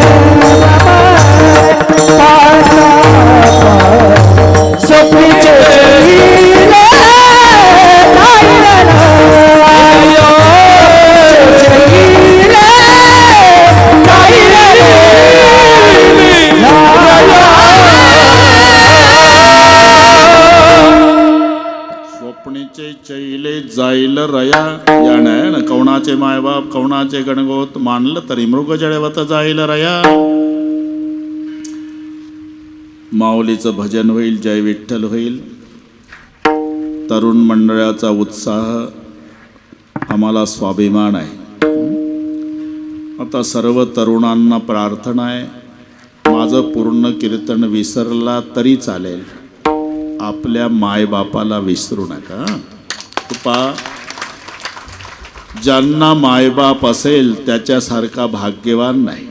स्वप्नीचे चैले जाईल रया. यानं कवणाचे मायबाप कवणाचे गणगोत मानलं तरी मृग जळवत जाईल रया. माऊलीचं भजन होईल, जय विठ्ठल होईल. तरुण मंडळाचा उत्साह आम्हाला स्वाभिमान आहे. आता सर्व तरुणांना प्रार्थना आहे, माझं पूर्ण कीर्तन विसरला तरी चालेल, आपल्या मायबापाला विसरू नका. ज्यांना मायबाप असेल त्याच्यासारखा भाग्यवान नाही.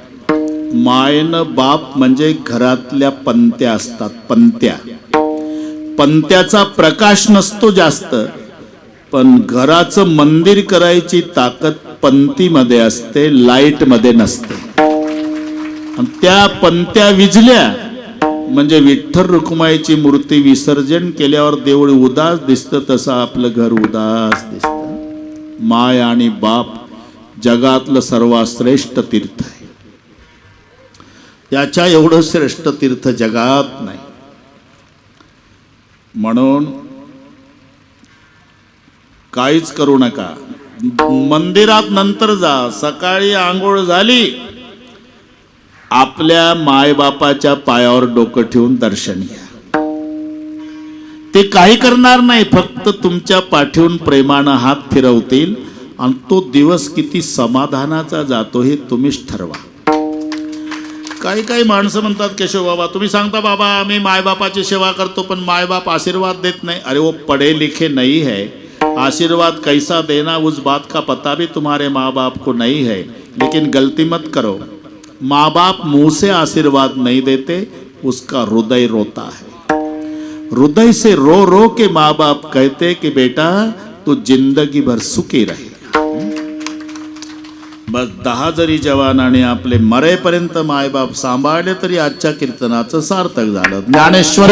मायनं बाप म्हणजे घरातल्या पंत्या असतात. पंत्याचा प्रकाश नसतो जास्त, पण घराचं मंदिर करायची ताकद पंतीमध्ये असते, लाईट मध्ये नसते. आणि त्या पंत्या विझल्या म्हणजे विठ्ठल रुक्माईची मूर्ती विसर्जन केल्यावर देऊळ उदास दिसतं, तसं आपलं घर उदास दिसतं. माय आणि बाप जगातलं सर्वात श्रेष्ठ तीर्थ आहे. त्याच्या एवढं श्रेष्ठ तीर्थ जगात नाही. म्हणून काहीच करू नका. मंदिरात नंतर जा. सकाळी आंघोळ झाली, आपल्या मायबापाच्या पायावर डोकं ठेवून दर्शन घ्या. ते काही करणार नाही, फक्त तुमच्या पाठीवून प्रेमानं हात फिरवतील आणि तो दिवस किती समाधानाचा जातो हे तुम्हीच ठरवा. काही काही माणसं म्हणतात, केशव बाबा तुम्ही सांगता बाबा आम्ही मायबापाची सेवा करतो पण मायबाप आशीर्वाद देत नहीं. अरे वो पढ़े लिखे नहीं है, आशीर्वाद कैसा देना उस बात का पता भी तुम्हारे माँ बाप को नहीं है. लेकिन गलती मत करो, माँ बाप मुंह से आशीर्वाद नहीं देते, उसका हृदय रोता है. हृदय से रो रो के माँ बाप कहते कि बेटा तू जिंदगी भर सुखी रहे. बस 10 जरी जवानाने आपले मरेपर्यंत मायबाप सांभाळले तरी आजच्या कीर्तनाचं सार्थक झालं. ज्ञानेश्वर